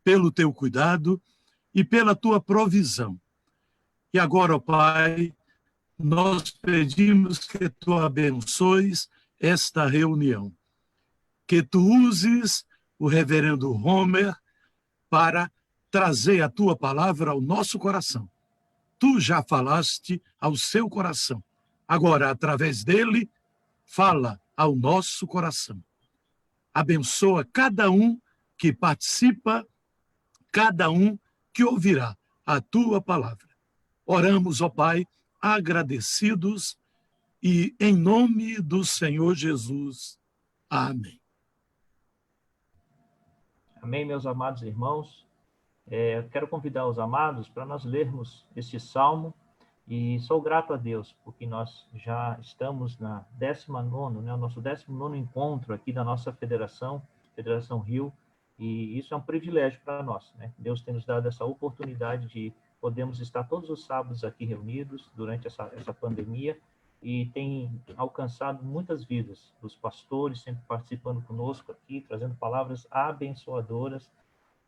pelo teu cuidado e pela tua provisão. E agora, ó Pai, nós pedimos que tu abençoes esta reunião, que tu uses o reverendo Homer para trazer a tua palavra ao nosso coração. Tu já falaste ao seu coração. Agora, através dele, fala ao nosso coração. Abençoa cada um que participa, cada um que ouvirá a tua palavra. Oramos, ó Pai, agradecidos e em nome do Senhor Jesus. Amém. Amém, meus amados irmãos. Eu quero convidar os amados para nós lermos este salmo, e sou grato a Deus, porque nós já estamos na 19º, né, o nosso 19º encontro aqui da nossa Federação Rio, e isso é um privilégio para nós, né? Deus tem nos dado essa oportunidade de podermos estar todos os sábados aqui reunidos durante essa pandemia, e tem alcançado muitas vidas, os pastores sempre participando conosco aqui, trazendo palavras abençoadoras.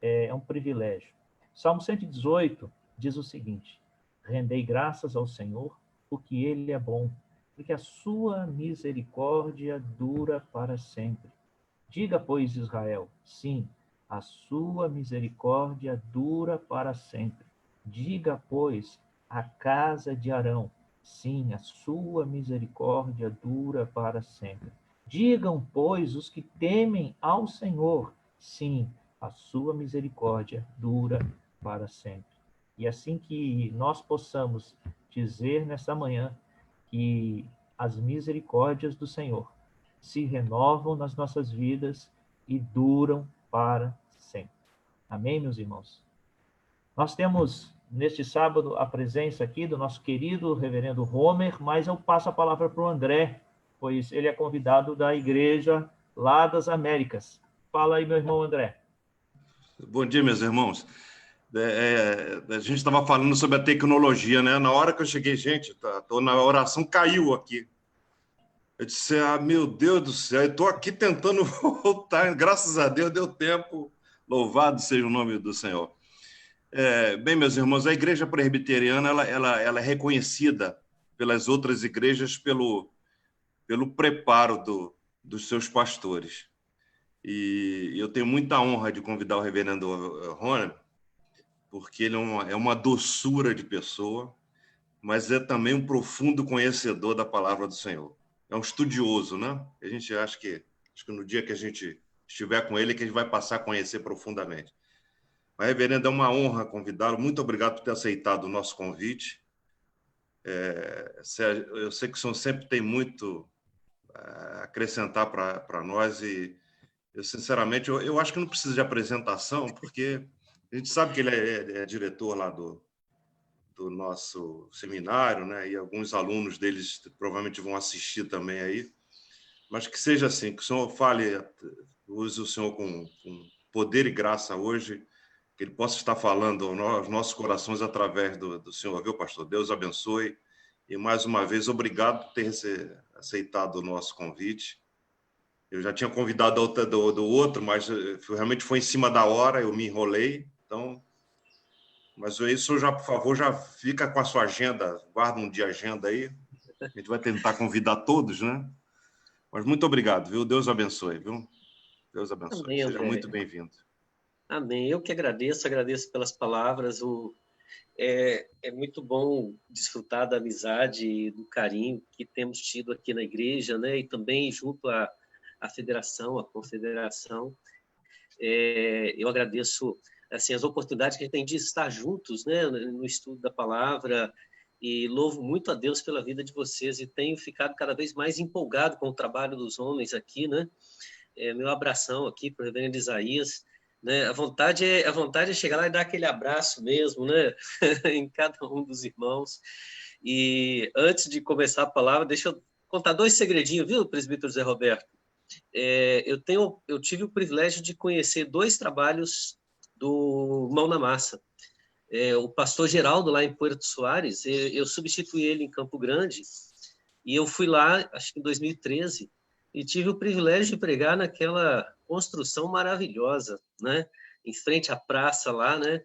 É um privilégio. Salmo 118 diz o seguinte: rendei graças ao Senhor, porque Ele é bom, porque a sua misericórdia dura para sempre. Diga, pois, Israel, sim, a sua misericórdia dura para sempre. Diga, pois, a casa de Arão, sim, a sua misericórdia dura para sempre. Digam, pois, os que temem ao Senhor, sim, a sua misericórdia dura para sempre. E assim que nós possamos dizer nessa manhã que as misericórdias do Senhor se renovam nas nossas vidas e duram para sempre. Amém, meus irmãos? Nós temos, neste sábado, a presença aqui do nosso querido reverendo Homer, mas eu passo a palavra para o André, pois ele é convidado da igreja lá das Américas. Fala aí, meu irmão André. Bom dia, meus irmãos. A gente estava falando sobre a tecnologia, né? Na hora que eu cheguei, gente, tô na oração, caiu aqui. Eu disse, meu Deus do céu, eu estou aqui tentando voltar, graças a Deus deu tempo, louvado seja o nome do Senhor. Bem, meus irmãos, a igreja presbiteriana ela é reconhecida pelas outras igrejas pelo preparo dos seus pastores. E eu tenho muita honra de convidar o reverendo Rony, porque ele é uma doçura de pessoa, mas é também um profundo conhecedor da palavra do Senhor. É um estudioso, né? A gente acha que no dia que a gente estiver com ele, que a gente vai passar a conhecer profundamente. Mas, reverendo, é uma honra convidá-lo. Muito obrigado por ter aceitado o nosso convite. Eu sei que o senhor sempre tem muito a acrescentar para nós, e eu, sinceramente, eu acho que não precisa de apresentação, porque a gente sabe que ele é diretor lá do nosso seminário, né? E alguns alunos deles provavelmente vão assistir também aí, mas que seja assim, que o senhor fale, use o senhor com poder e graça hoje, que ele possa estar falando aos nossos corações através do senhor, viu, pastor? Deus abençoe, e mais uma vez, obrigado por ter aceitado o nosso convite. Eu já tinha convidado do outro, mas realmente foi em cima da hora, eu me enrolei, então... Mas isso, já, por favor, já fica com a sua agenda, guarda um dia agenda aí. A gente vai tentar convidar todos, né? Mas muito obrigado, viu? Deus abençoe, viu? Deus abençoe. Amém, seja muito bem-vindo. Amém. Eu que agradeço pelas palavras. É muito bom desfrutar da amizade e do carinho que temos tido aqui na igreja, né? E também junto à federação, à confederação. Eu agradeço assim, as oportunidades que a gente tem de estar juntos, né, no estudo da palavra, e louvo muito a Deus pela vida de vocês, e tenho ficado cada vez mais empolgado com o trabalho dos homens aqui, né? Meu abração aqui para o reverendo Isaías, né? A vontade é chegar lá e dar aquele abraço mesmo, né? em cada um dos irmãos. E antes de começar a palavra, deixa eu contar 2 segredinhos, viu, presbítero Zé Roberto? Eu tive o privilégio de conhecer 2 trabalhos do Mão na Massa. O pastor Geraldo, lá em Puerto Soares, eu substituí ele em Campo Grande, e eu fui lá, acho que em 2013, e tive o privilégio de pregar naquela construção maravilhosa, né? em frente à praça lá, né?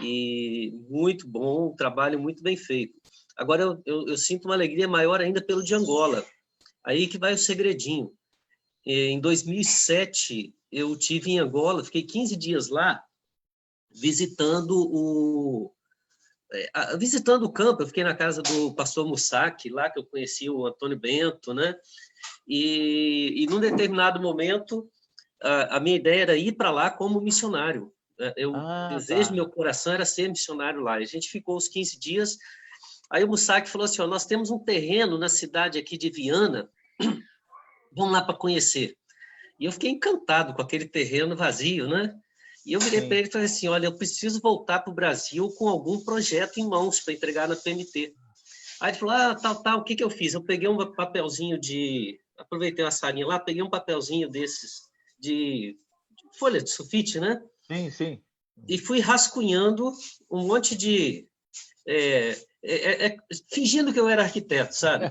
E muito bom, um trabalho muito bem feito. Agora, eu sinto uma alegria maior ainda pelo de Angola. Aí que vai o segredinho. Em 2007, eu tive em Angola, fiquei 15 dias lá, visitando o campo. Eu fiquei na casa do pastor Mussac, lá que eu conheci o Antônio Bento, né? E num determinado momento, a minha ideia era ir para lá como missionário. O desejo do meu coração era ser missionário lá. E a gente ficou os 15 dias. Aí o Mussac falou assim, nós temos um terreno na cidade aqui de Viana, vamos lá para conhecer. E eu fiquei encantado com aquele terreno vazio, né? E eu virei para ele e falei assim, olha, eu preciso voltar para o Brasil com algum projeto em mãos para entregar na PMT. Aí ele falou, tal, o que eu fiz? Eu peguei um papelzinho aproveitei uma salinha lá, peguei um papelzinho desses de folha de sulfite, né? Sim. E fui rascunhando um monte de... fingindo que eu era arquiteto, sabe?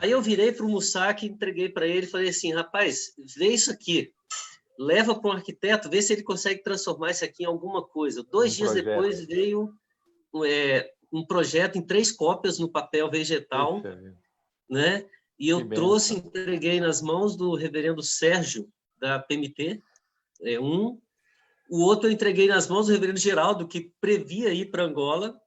Aí eu virei para o Mussac, entreguei para ele e falei assim, rapaz, vê isso aqui, leva para um arquiteto, vê se ele consegue transformar isso aqui em alguma coisa. 2 dias depois veio um projeto em 3 cópias no papel vegetal, né? E eu trouxe, entreguei nas mãos do reverendo Sérgio, da PMT, o outro eu entreguei nas mãos do reverendo Geraldo, que previa ir para Angola,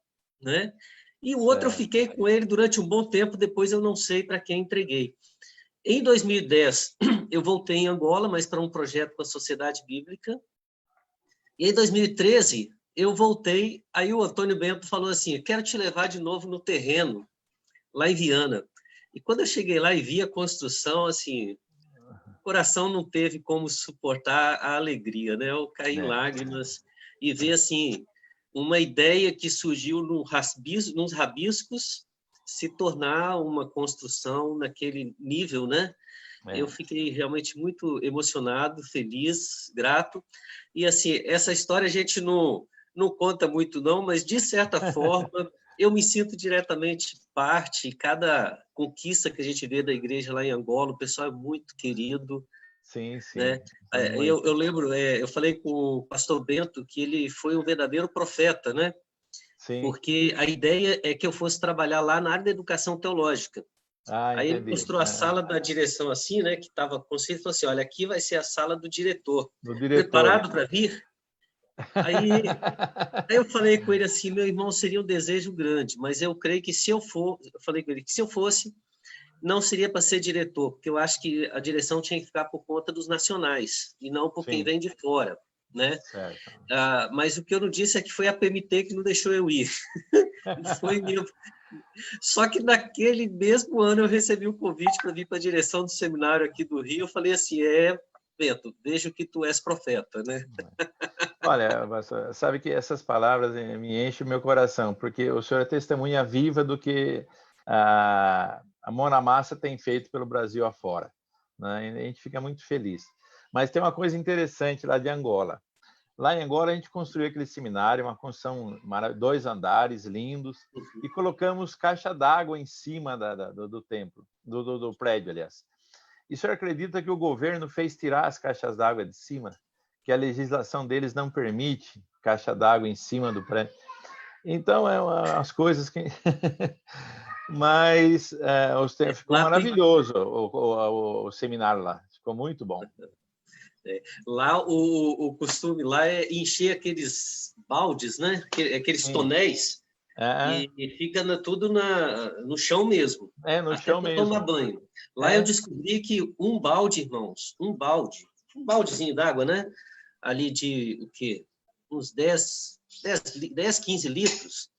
né? E o outro eu fiquei com ele durante um bom tempo, depois eu não sei para quem entreguei. Em 2010, eu voltei em Angola, mas para um projeto com a Sociedade Bíblica. E em 2013, eu voltei, aí o Antônio Bento falou assim, eu quero te levar de novo no terreno, lá em Viana. E quando eu cheguei lá e vi a construção, assim, o coração não teve como suportar a alegria, né? Eu caí em lágrimas e ver, assim, uma ideia que surgiu nos rabiscos se tornar uma construção naquele nível, né? Eu fiquei realmente muito emocionado, feliz, grato. E, assim, essa história a gente não conta muito, não, mas, de certa forma, eu me sinto diretamente parte. Cada conquista que a gente vê da igreja lá em Angola, o pessoal é muito querido. Sim. Né? Eu lembro, eu falei com o pastor Bento que ele foi um verdadeiro profeta, né? Sim. Porque a ideia é que eu fosse trabalhar lá na área da educação teológica. Aí entendi. ele mostrou a sala da direção assim, né? Que estava conceito, falou assim, olha, aqui vai ser a sala do diretor. Preparado para vir? Aí eu falei com ele assim, meu irmão, seria um desejo grande, mas eu creio que se eu falei com ele que se eu fosse, não seria para ser diretor, porque eu acho que a direção tinha que ficar por conta dos nacionais, e não por quem vem de fora, né? Mas o que eu não disse é que foi a PMT que não deixou eu ir. Foi mesmo. Só que naquele mesmo ano eu recebi um convite para vir para a direção do seminário aqui do Rio. Eu falei assim, Bento, vejo que tu és profeta, né? Olha, sabe que essas palavras me enchem o meu coração, porque o senhor é testemunha viva do que a Mão na Massa tem feito pelo Brasil afora, né? E a gente fica muito feliz. Mas tem uma coisa interessante lá de Angola. Lá em Angola a gente construiu aquele seminário, uma construção 2 andares lindos, e colocamos caixa d'água em cima do templo, do prédio, aliás. E o senhor acredita que o governo fez tirar as caixas d'água de cima? Que a legislação deles não permite caixa d'água em cima do prédio. Então, as coisas que... Mas ficou maravilhoso o seminário lá. Ficou muito bom. Lá, o costume lá é encher aqueles baldes, né? Aqueles tonéis, e fica tudo no chão mesmo. No chão mesmo. Tomar banho. Lá eu descobri que um balde, irmãos, um baldezinho d'água, né? Ali de, o quê? Uns 10, 15 litros,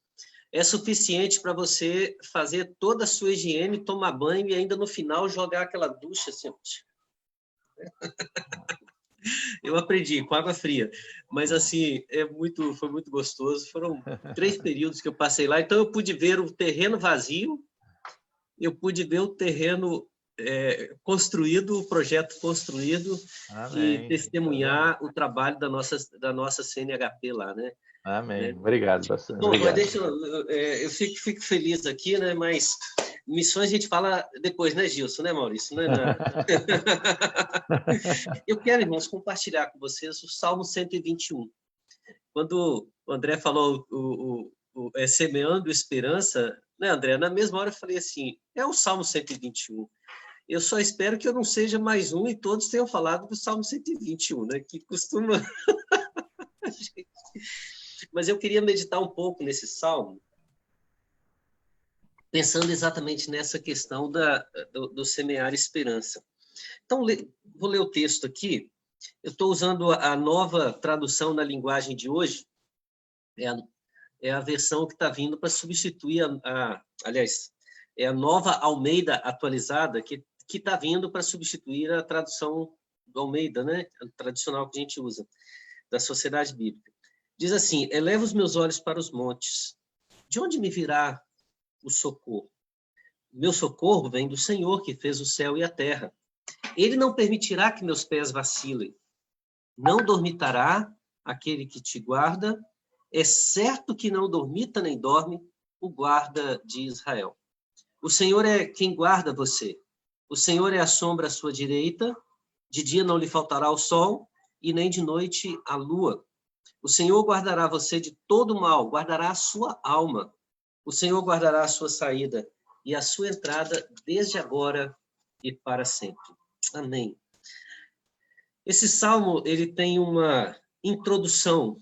é suficiente para você fazer toda a sua higiene, tomar banho e ainda no final jogar aquela ducha assim. Eu aprendi com água fria, mas assim, foi muito gostoso. Foram 3 períodos que eu passei lá, então eu pude ver o terreno vazio, eu pude ver o terreno construído, o projeto construído. Amém. E testemunhar o trabalho da nossa CNHP lá, né? Amém. Obrigado, pastor. Bom, obrigado. Eu fico feliz aqui, né? Mas Missões a gente fala depois, né, Gilson, né, Maurício? Não é nada. Eu quero, irmãos, compartilhar com vocês o Salmo 121. Quando o André falou semeando esperança, né, André? Na mesma hora eu falei assim, é o Salmo 121. Eu só espero que eu não seja mais um e todos tenham falado do Salmo 121, né? Que costuma... Mas eu queria meditar um pouco nesse Salmo, pensando exatamente nessa questão do semear esperança. Então, vou ler o texto aqui. Eu estou usando a nova tradução na linguagem de hoje, é a versão que está vindo para substituir aliás, é a nova Almeida atualizada que está vindo para substituir a tradução do Almeida, né? A tradicional que a gente usa, da Sociedade Bíblica. Diz assim, eleva os meus olhos para os montes. De onde me virá o socorro? Meu socorro vem do Senhor, que fez o céu e a terra. Ele não permitirá que meus pés vacilem. Não dormitará aquele que te guarda. É certo que não dormita nem dorme o guarda de Israel. O Senhor é quem guarda você. O Senhor é a sombra à sua direita. De dia não lhe faltará o sol, e nem de noite a lua. O Senhor guardará você de todo mal, guardará a sua alma. O Senhor guardará a sua saída e a sua entrada desde agora e para sempre. Amém. Esse salmo, ele tem uma introdução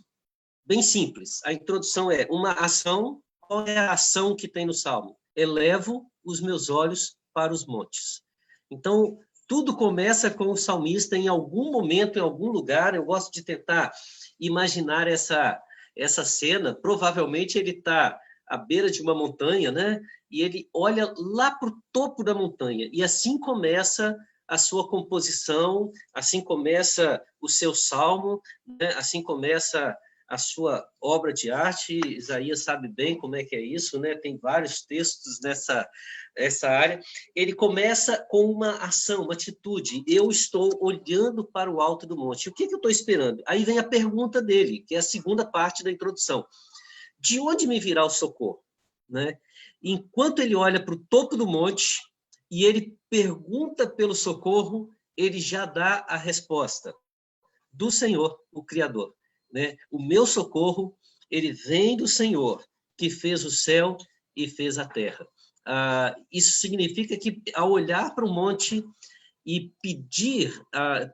bem simples. A introdução é uma ação. Qual é a ação que tem no salmo? Elevo os meus olhos para os montes. Então, tudo começa com o salmista em algum momento, em algum lugar. Eu gosto de tentar imaginar essa cena. Provavelmente ele está à beira de uma montanha, né? E ele olha lá para o topo da montanha. E assim começa a sua composição, assim começa o seu salmo, né? Assim começa a sua obra de arte. Isaías sabe bem como é que é isso, né? Tem vários textos essa área. Ele começa com uma ação, uma atitude. Eu estou olhando para o alto do monte. O que eu estou esperando? Aí vem a pergunta dele, que é a segunda parte da introdução. De onde me virá o socorro? Né? Enquanto ele olha para o topo do monte e ele pergunta pelo socorro, ele já dá a resposta. Do Senhor, o Criador. Né? O meu socorro, ele vem do Senhor, que fez o céu e fez a terra. Isso significa que, ao olhar para o monte e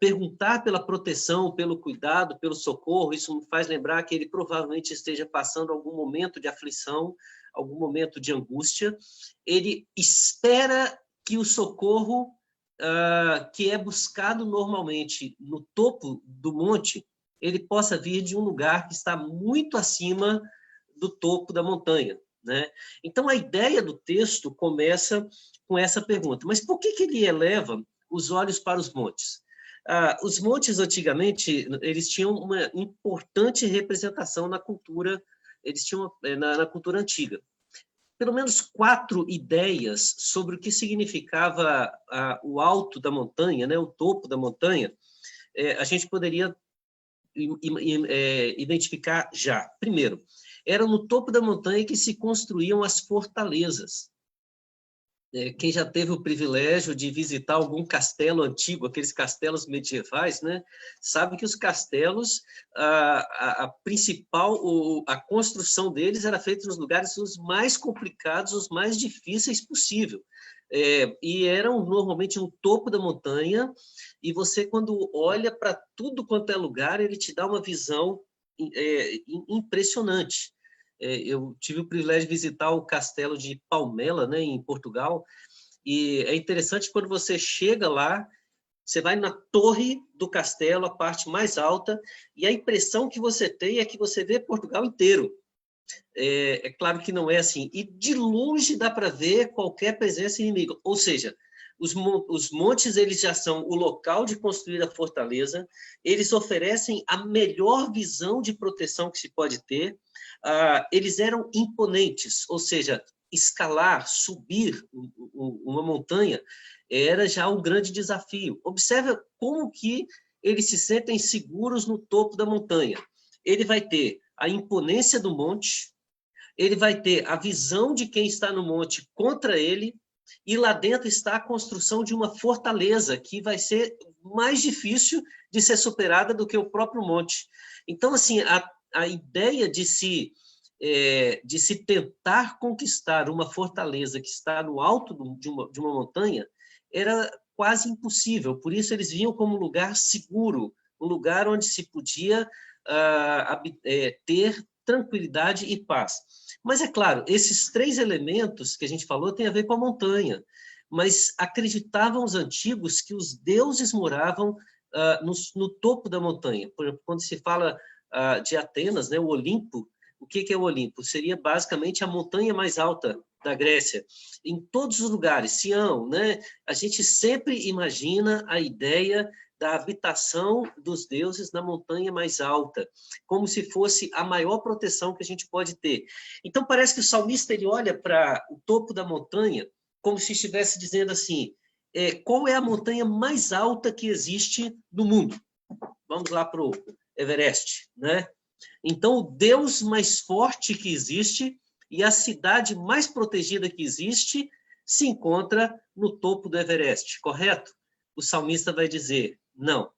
perguntar pela proteção, pelo cuidado, pelo socorro, isso me faz lembrar que ele provavelmente esteja passando algum momento de aflição, algum momento de angústia. Ele espera que o socorro que é buscado normalmente no topo do monte, ele possa vir de um lugar que está muito acima do topo da montanha. Né? Então, a ideia do texto começa com essa pergunta. Mas por que ele eleva os olhos para os montes? Os montes, antigamente, eles tinham uma importante representação na cultura, na cultura antiga. Pelo menos 4 ideias sobre o que significava o alto da montanha, né? O topo da montanha, a gente poderia identificar já. Primeiro, era no topo da montanha que se construíam as fortalezas. Quem já teve o privilégio de visitar algum castelo antigo, aqueles castelos medievais, né, sabe que os castelos, a construção deles era feita nos lugares os mais complicados, os mais difíceis possível. E eram normalmente no topo da montanha, e você, quando olha para tudo quanto é lugar, ele te dá uma visão impressionante. Eu tive o privilégio de visitar o castelo de Palmela, né, em Portugal, e é interessante quando você chega lá, você vai na torre do castelo, a parte mais alta, e a impressão que você tem é que você vê Portugal inteiro. É claro que não é assim. E de longe dá para ver qualquer presença inimiga. Ou seja, os montes, eles já são o local de construir a fortaleza, eles oferecem a melhor visão de proteção que se pode ter. Eles eram imponentes, ou seja, escalar, subir uma montanha era já um grande desafio. Observa como que eles se sentem seguros no topo da montanha. Ele vai ter a imponência do monte, ele vai ter a visão de quem está no monte contra ele, e lá dentro está a construção de uma fortaleza que vai ser mais difícil de ser superada do que o próprio monte. Então, assim, a ideia de se tentar conquistar uma fortaleza que está no alto de uma montanha era quase impossível. Por isso, eles viam como um lugar seguro, um lugar onde se podia ter tranquilidade e paz. Mas, é claro, esses 3 elementos que a gente falou têm a ver com a montanha, mas acreditavam os antigos que os deuses moravam no topo da montanha. Por exemplo, quando se fala de Atenas, né, o Olimpo, o que é o Olimpo? Seria basicamente a montanha mais alta da Grécia. Em todos os lugares, Sião, né, a gente sempre imagina a ideia da habitação dos deuses na montanha mais alta, como se fosse a maior proteção que a gente pode ter. Então, parece que o salmista ele olha para o topo da montanha como se estivesse dizendo assim, qual é a montanha mais alta que existe no mundo? Vamos lá para o Everest, né? Então, o Deus mais forte que existe e a cidade mais protegida que existe se encontra no topo do Everest, correto? O salmista vai dizer, não,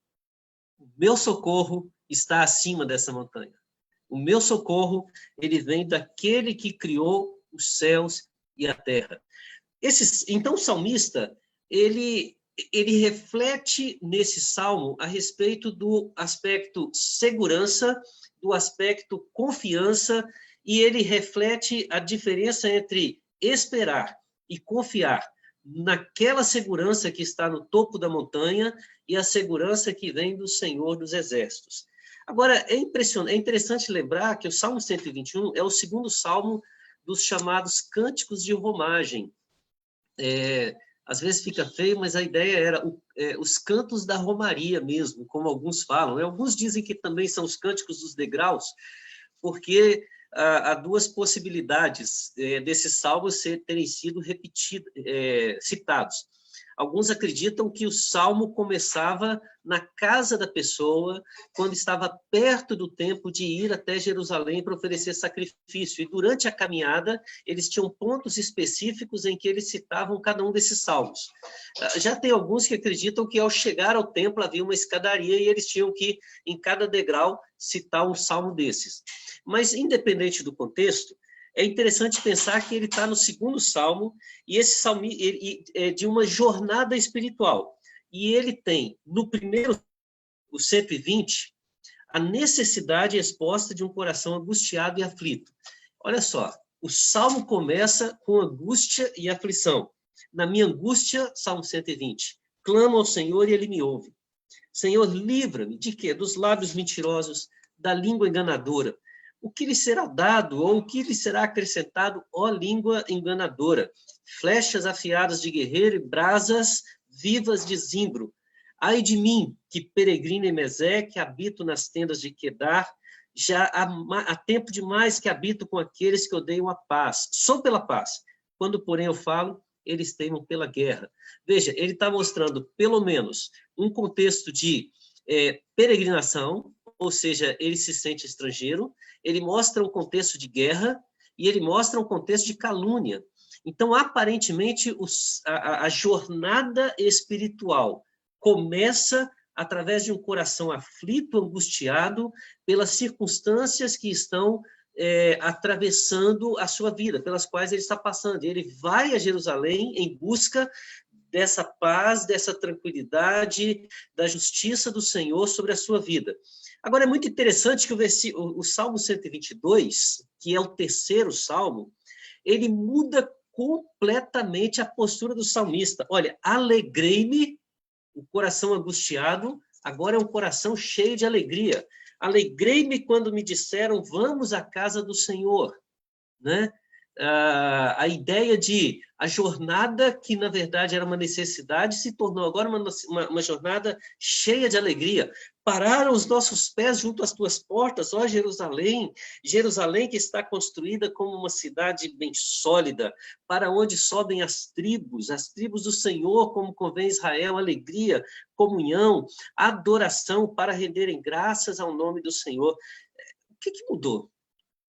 o meu socorro está acima dessa montanha. O meu socorro, ele vem daquele que criou os céus e a terra. Então, o salmista, ele reflete nesse salmo a respeito do aspecto segurança, do aspecto confiança, e ele reflete a diferença entre esperar e confiar naquela segurança que está no topo da montanha e a segurança que vem do Senhor dos Exércitos. Agora, é interessante lembrar que o Salmo 121 é o segundo salmo dos chamados cânticos de romagem. Às vezes fica feio, mas a ideia era os cantos da romaria mesmo, como alguns falam. Alguns dizem que também são os cânticos dos degraus, porque há 2 possibilidades desses salmos terem sido citados. Alguns acreditam que o salmo começava na casa da pessoa, quando estava perto do tempo de ir até Jerusalém para oferecer sacrifício. E durante a caminhada, eles tinham pontos específicos em que eles citavam cada um desses salmos. Já tem alguns que acreditam que ao chegar ao templo havia uma escadaria e eles tinham que, em cada degrau, citar um salmo desses. Mas, independente do contexto, é interessante pensar que ele está no segundo salmo, e esse salmo é de uma jornada espiritual. E ele tem, no primeiro, o 120, a necessidade exposta de um coração angustiado e aflito. Olha só, o salmo começa com angústia e aflição. Na minha angústia, Salmo 120, clamo ao Senhor e ele me ouve. Senhor, livra-me de quê? Dos lábios mentirosos, da língua enganadora. O que lhe será dado, ou o que lhe será acrescentado, ó língua enganadora? Flechas afiadas de guerreiro e brasas vivas de zimbro. Ai de mim, que peregrino em Meseque, habito nas tendas de Quedar, já há tempo demais que habito com aqueles que odeiam a paz. Sou pela paz. Quando, porém, eu falo, eles temem pela guerra. Veja, ele está mostrando, pelo menos, um contexto de peregrinação, ou seja, ele se sente estrangeiro, ele mostra um contexto de guerra e ele mostra um contexto de calúnia. Então, aparentemente, a jornada espiritual começa através de um coração aflito, angustiado, pelas circunstâncias que estão atravessando a sua vida, pelas quais ele está passando. Ele vai a Jerusalém em busca dessa paz, dessa tranquilidade, da justiça do Senhor sobre a sua vida. Agora, é muito interessante que o Salmo 122, que é o terceiro salmo, ele muda completamente a postura do salmista. Olha, alegrei-me, o coração angustiado, agora é um coração cheio de alegria. Alegrei-me quando me disseram, vamos à casa do Senhor, né? A ideia de a jornada, que na verdade era uma necessidade, se tornou agora uma jornada cheia de alegria. Pararam os nossos pés junto às tuas portas, ó Jerusalém, Jerusalém que está construída como uma cidade bem sólida, para onde sobem as tribos do Senhor, como convém Israel, alegria, comunhão, adoração, para renderem graças ao nome do Senhor. O que mudou?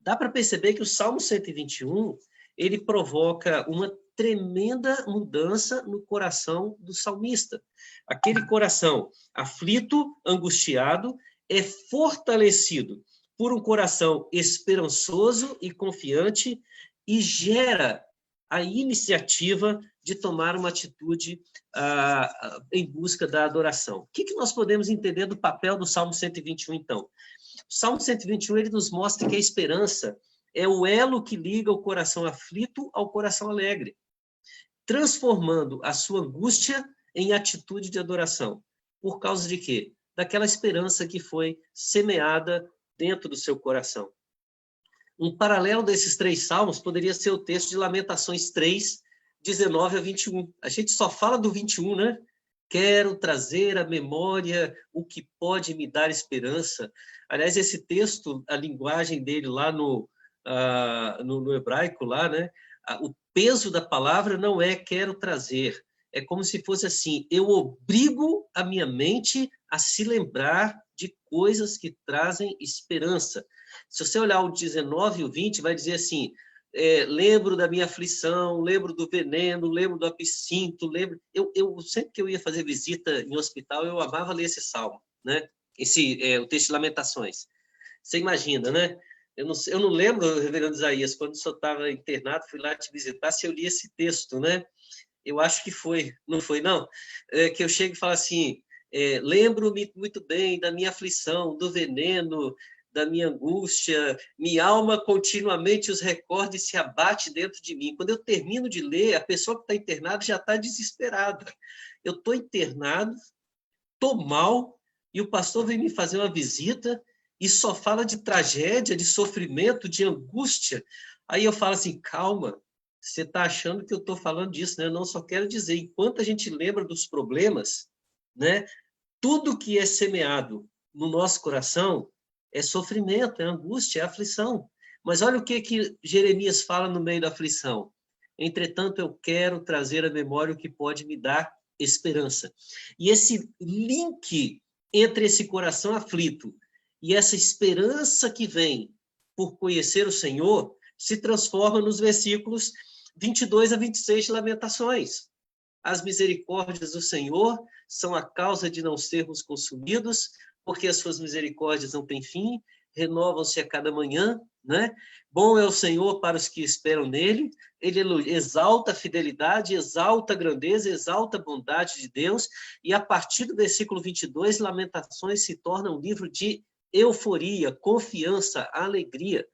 Dá para perceber que o Salmo 121, ele provoca uma tremenda mudança no coração do salmista. Aquele coração aflito, angustiado, é fortalecido por um coração esperançoso e confiante e gera a iniciativa de tomar uma atitude em busca da adoração. O que nós podemos entender do papel do Salmo 121, então? O Salmo 121, ele nos mostra que a esperança é o elo que liga o coração aflito ao coração alegre, transformando a sua angústia em atitude de adoração. Por causa de quê? Daquela esperança que foi semeada dentro do seu coração. Um paralelo desses 3 salmos poderia ser o texto de Lamentações 3, 19 a 21. A gente só fala do 21, né? Quero trazer à memória o que pode me dar esperança. Aliás, esse texto, a linguagem dele lá no hebraico, lá, né? O peso da palavra não é quero trazer. É como se fosse assim, eu obrigo a minha mente a se lembrar de coisas que trazem esperança. Se você olhar o 19 e o 20, vai dizer assim, lembro da minha aflição, lembro do veneno, lembro do absinto, lembro... Eu sempre que eu ia fazer visita em hospital, eu amava ler esse salmo, né? O texto de Lamentações. Você imagina, né? Eu não lembro, reverendo Isaías, quando o senhor estava internado, fui lá te visitar, se eu li esse texto, né? Eu acho que foi, não foi, não? Que eu chego e falo assim, lembro-me muito bem da minha aflição, do veneno, da minha angústia, minha alma continuamente os recorda e se abate dentro de mim. Quando eu termino de ler, a pessoa que está internada já está desesperada. Eu estou internado, estou mal, e o pastor vem me fazer uma visita e só fala de tragédia, de sofrimento, de angústia. Aí eu falo assim, calma, você está achando que eu estou falando disso, né? Eu não só quero dizer, enquanto a gente lembra dos problemas, né? Tudo que é semeado no nosso coração é sofrimento, é angústia, é aflição. Mas olha o que Jeremias fala no meio da aflição. Entretanto, eu quero trazer à memória o que pode me dar esperança. E esse link entre esse coração aflito e essa esperança que vem por conhecer o Senhor se transforma nos versículos 22 a 26 de Lamentações. As misericórdias do Senhor são a causa de não sermos consumidos, porque as suas misericórdias não têm fim, renovam-se a cada manhã, né? Bom é o Senhor para os que esperam nele, ele exalta a fidelidade, exalta a grandeza, exalta a bondade de Deus, e a partir do versículo 22, Lamentações se torna um livro de euforia, confiança, alegria.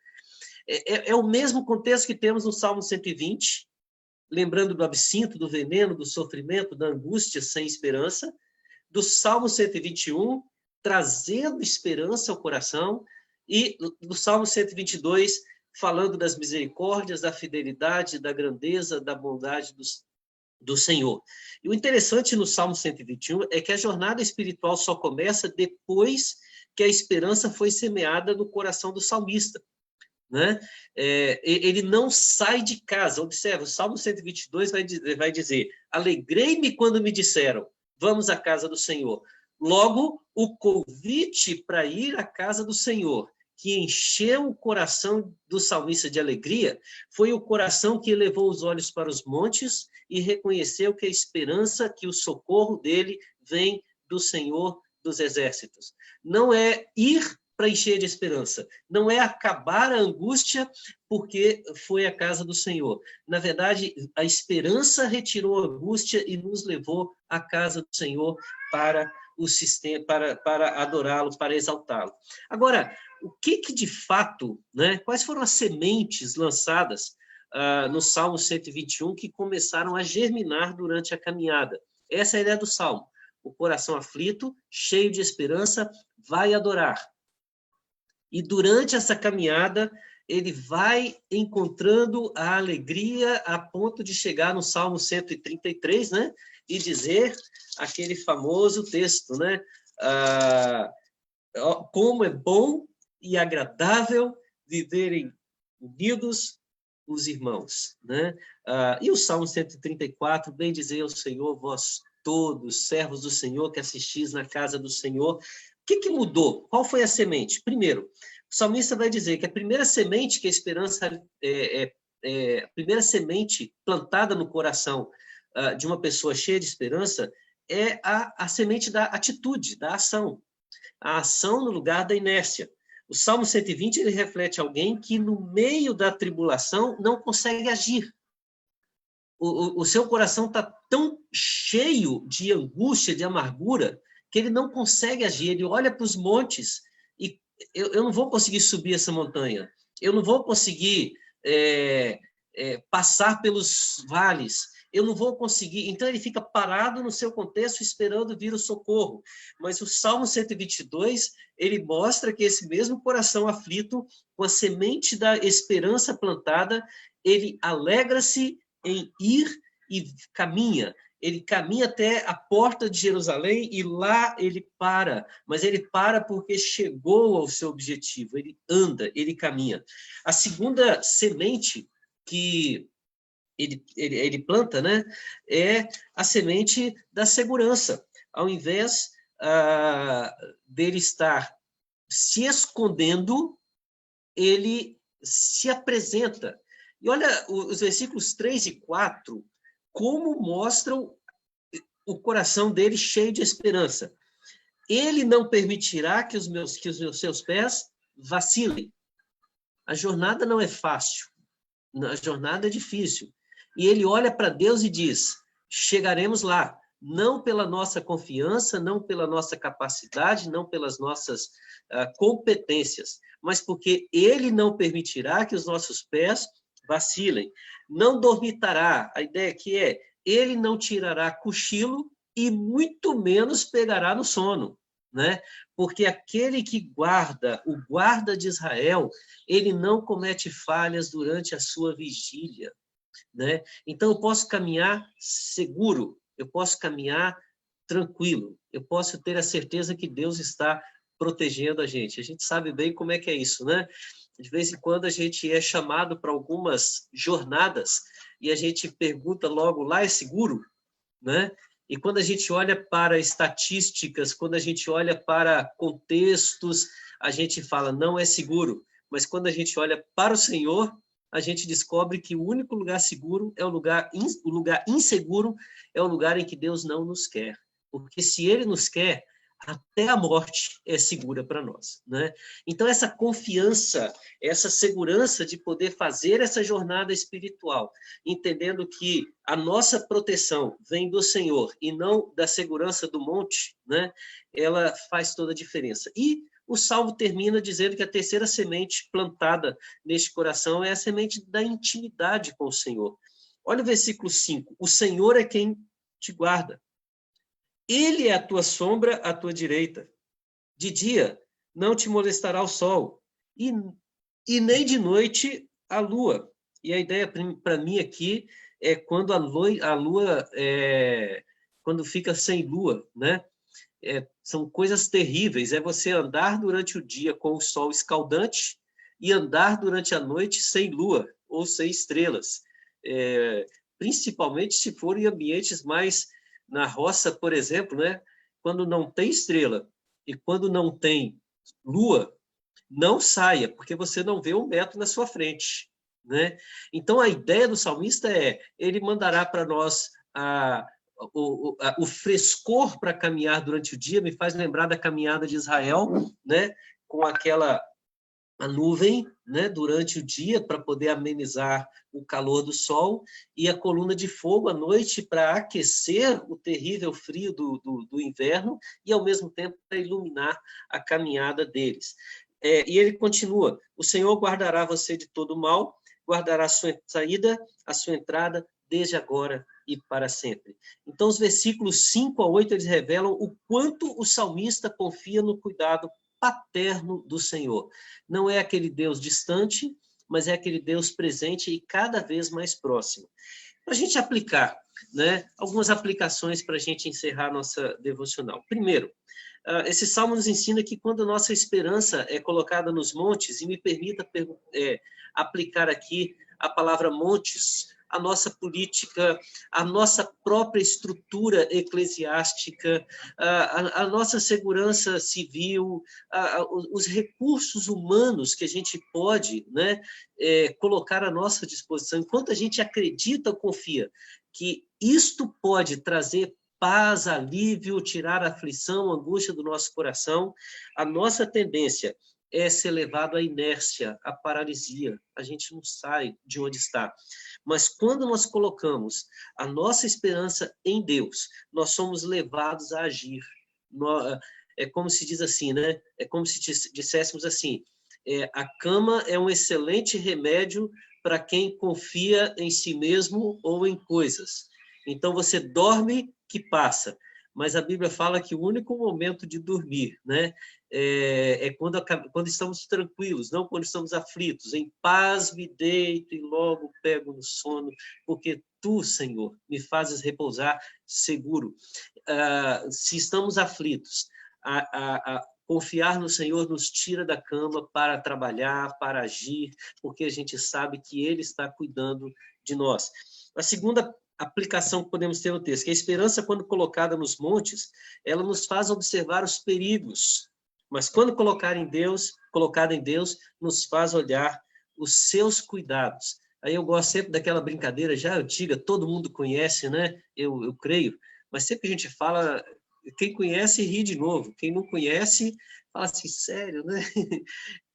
É o mesmo contexto que temos no Salmo 120, lembrando do absinto, do veneno, do sofrimento, da angústia sem esperança, do Salmo 121, trazendo esperança ao coração, e do Salmo 122, falando das misericórdias, da fidelidade, da grandeza, da bondade do Senhor. E o interessante no Salmo 121 é que a jornada espiritual só começa depois que a esperança foi semeada no coração do salmista, né? Ele não sai de casa. Observa, o Salmo 122 vai dizer, alegrei-me quando me disseram, vamos à casa do Senhor. Logo, o convite para ir à casa do Senhor, que encheu o coração do salmista de alegria, foi o coração que elevou os olhos para os montes e reconheceu que a esperança, que o socorro dele vem do Senhor dos exércitos. Não é ir para encher de esperança, não é acabar a angústia porque foi a casa do Senhor. Na verdade, a esperança retirou a angústia e nos levou à casa do Senhor para o sistema, para adorá-lo, para exaltá-lo. Agora, o que de fato, né, quais foram as sementes lançadas no Salmo 121 que começaram a germinar durante a caminhada? Essa é a ideia do Salmo. O coração aflito, cheio de esperança, vai adorar. E durante essa caminhada, ele vai encontrando a alegria a ponto de chegar no Salmo 133, né? E dizer aquele famoso texto, né? Como é bom e agradável viverem unidos os irmãos, né? E o Salmo 134, bem dizer ao Senhor, vós todos, servos do Senhor, que assistis na casa do Senhor. O que mudou? Qual foi a semente? Primeiro, o salmista vai dizer que a primeira semente que a esperança a primeira semente plantada no coração de uma pessoa cheia de esperança é a semente da atitude, da ação. A ação no lugar da inércia. O Salmo 120, ele reflete alguém que, no meio da tribulação, não consegue agir. O seu coração está tão cheio de angústia, de amargura, que ele não consegue agir. Ele olha para os montes e eu não vou conseguir subir essa montanha. Eu não vou conseguir passar pelos vales. Eu não vou conseguir. Então, ele fica parado no seu contexto, esperando vir o socorro. Mas o Salmo 122, ele mostra que esse mesmo coração aflito, com a semente da esperança plantada, ele alegra-se em ir e caminha. Ele caminha até a porta de Jerusalém e lá ele para. Mas ele para porque chegou ao seu objetivo. Ele anda, ele caminha. A segunda semente que ele planta, né, é a semente da segurança. Ao invés dele estar se escondendo, ele se apresenta. E olha os versículos 3 e 4, como mostram o coração dele cheio de esperança. Ele não permitirá que os seus pés vacilem. A jornada não é fácil. A jornada é difícil. E ele olha para Deus e diz, chegaremos lá, não pela nossa confiança, não pela nossa capacidade, não pelas nossas competências, mas porque ele não permitirá que os nossos pés vacilem. Não dormitará, a ideia aqui é, ele não tirará cochilo e muito menos pegará no sono, né? Porque aquele que guarda, o guarda de Israel, ele não comete falhas durante a sua vigília, né? Então, eu posso caminhar seguro, eu posso caminhar tranquilo, eu posso ter a certeza que Deus está protegendo a gente. A gente sabe bem como é que é isso, né? De vez em quando a gente é chamado para algumas jornadas e a gente pergunta logo, lá é seguro? Né? E quando a gente olha para estatísticas, quando a gente olha para contextos, a gente fala, não é seguro. Mas quando a gente olha para o Senhor, a gente descobre que o único lugar seguro é o lugar inseguro, é o lugar em que Deus não nos quer. Porque se Ele nos quer, até a morte é segura para nós, né? Então, essa confiança, essa segurança de poder fazer essa jornada espiritual, entendendo que a nossa proteção vem do Senhor e não da segurança do monte, né? Ela faz toda a diferença. E o Salmo termina dizendo que a terceira semente plantada neste coração é a semente da intimidade com o Senhor. Olha o versículo 5. O Senhor é quem te guarda. Ele é a tua sombra à tua direita. De dia não te molestará o sol, e nem de noite a lua. E a ideia para mim aqui é quando a lua quando fica sem lua, né? São coisas terríveis. É você andar durante o dia com o sol escaldante e andar durante a noite sem lua ou sem estrelas. Principalmente se for em ambientes mais na roça, por exemplo, né? Quando não tem estrela e quando não tem lua, não saia, porque você não vê 1 metro na sua frente, né? Então, a ideia do salmista ele mandará para nós o frescor para caminhar durante o dia, me faz lembrar da caminhada de Israel, né? Com a nuvem, né, durante o dia para poder amenizar o calor do sol e a coluna de fogo à noite para aquecer o terrível frio do inverno e, ao mesmo tempo, para iluminar a caminhada deles. E ele continua, o Senhor guardará você de todo mal, guardará a sua saída, a sua entrada, desde agora e para sempre. Então, os versículos 5 a 8, eles revelam o quanto o salmista confia no cuidado paterno do Senhor. Não é aquele Deus distante, mas é aquele Deus presente e cada vez mais próximo. Para a gente aplicar, né, algumas aplicações para a gente encerrar nossa devocional. Primeiro, esse salmo nos ensina que quando a nossa esperança é colocada nos montes, e me permita aplicar aqui a palavra montes, a nossa política, a nossa própria estrutura eclesiástica, a nossa segurança civil, os recursos humanos que a gente pode, né, colocar à nossa disposição. Enquanto a gente acredita ou confia que isto pode trazer paz, alívio, tirar a aflição, a angústia do nosso coração, a nossa tendência é ser levado à inércia, à paralisia. A gente não sai de onde está. Mas quando nós colocamos a nossa esperança em Deus, nós somos levados a agir. É como se diz assim, né? É como se disséssemos assim, a cama é um excelente remédio para quem confia em si mesmo ou em coisas. Então, você dorme que passa. Mas a Bíblia fala que o único momento de dormir, né, é quando estamos tranquilos, não quando estamos aflitos. Em paz me deito e logo pego no sono, porque tu, Senhor, me fazes repousar seguro. Se estamos aflitos, confiar no Senhor nos tira da cama para trabalhar, para agir, porque a gente sabe que Ele está cuidando de nós. A segunda aplicação que podemos ter no texto, que a esperança, quando colocada nos montes, ela nos faz observar os perigos, mas quando colocada em Deus, nos faz olhar os seus cuidados. Aí eu gosto sempre daquela brincadeira já antiga, todo mundo conhece, né? Eu creio, mas sempre a gente fala, quem conhece ri de novo, quem não conhece fala assim, sério, né?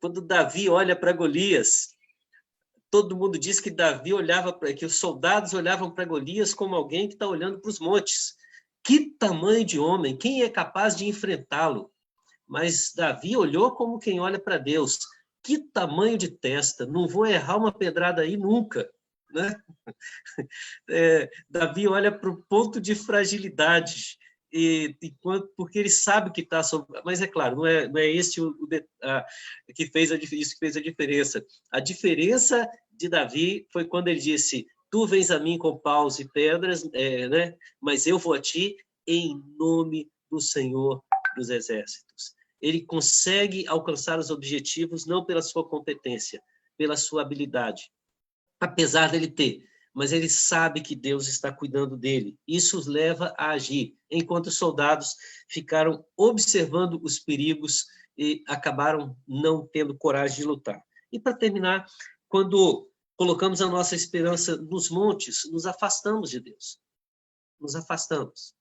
Quando Davi olha para Golias, todo mundo diz que que os soldados olhavam para Golias como alguém que está olhando para os montes. Que tamanho de homem! Quem é capaz de enfrentá-lo? Mas Davi olhou como quem olha para Deus. Que tamanho de testa! Não vou errar uma pedrada aí nunca. Né? Davi olha para o ponto de fragilidade, porque ele sabe que está sobre... Mas é claro, não é esse que fez isso que fez a diferença. A diferença de Davi foi quando ele disse, tu vens a mim com paus e pedras, né? Mas eu vou a ti em nome do Senhor dos Exércitos. Ele consegue alcançar os objetivos não pela sua competência, pela sua habilidade, apesar dele ter, mas ele sabe que Deus está cuidando dele. Isso os leva a agir, enquanto os soldados ficaram observando os perigos e acabaram não tendo coragem de lutar. E para terminar, quando colocamos a nossa esperança nos montes, nos afastamos de Deus. Nos afastamos.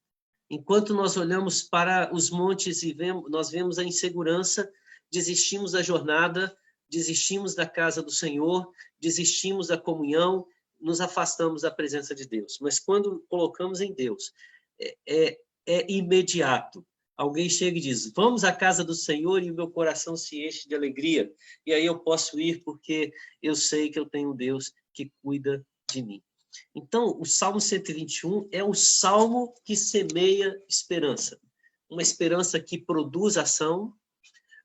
Enquanto nós olhamos para os montes e nós vemos a insegurança, desistimos da jornada, desistimos da casa do Senhor, desistimos da comunhão, nos afastamos da presença de Deus. Mas quando colocamos em Deus, é imediato. Alguém chega e diz, vamos à casa do Senhor, e o meu coração se enche de alegria. E aí eu posso ir porque eu sei que eu tenho um Deus que cuida de mim. Então, o Salmo 121 é o salmo que semeia esperança. Uma esperança que produz ação,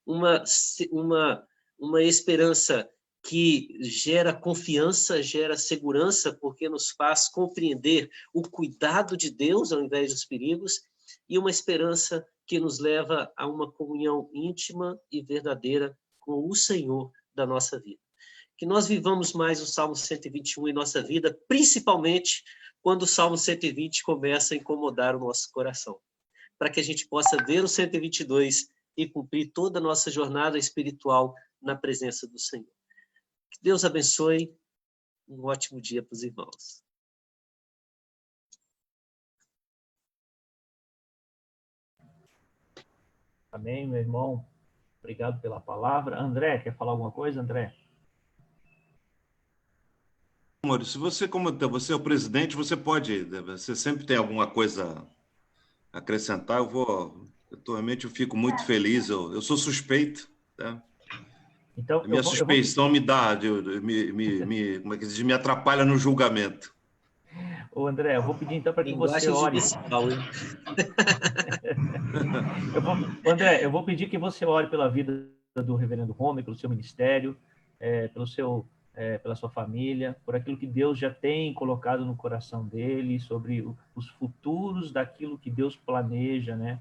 uma esperança que gera confiança, gera segurança, porque nos faz compreender o cuidado de Deus ao invés dos perigos, e uma esperança que nos leva a uma comunhão íntima e verdadeira com o Senhor da nossa vida. Que nós vivamos mais o Salmo 121 em nossa vida, principalmente quando o Salmo 120 começa a incomodar o nosso coração, para que a gente possa ver o 122 e cumprir toda a nossa jornada espiritual na presença do Senhor. Que Deus abençoe. Um ótimo dia para os irmãos. Amém, meu irmão. Obrigado pela palavra. André, quer falar alguma coisa, André? Maurício, como você é o presidente, você sempre tem alguma coisa a acrescentar. Atualmente eu fico muito feliz, eu sou suspeito, tá? Então, a minha suspeição me dá, como é que diz, me atrapalha no julgamento. Ô, André, eu vou pedir então para que você ore. André, eu vou pedir que você ore pela vida do reverendo Romer, pelo seu ministério, pela sua família, por aquilo que Deus já tem colocado no coração dele, sobre os futuros daquilo que Deus planeja, né,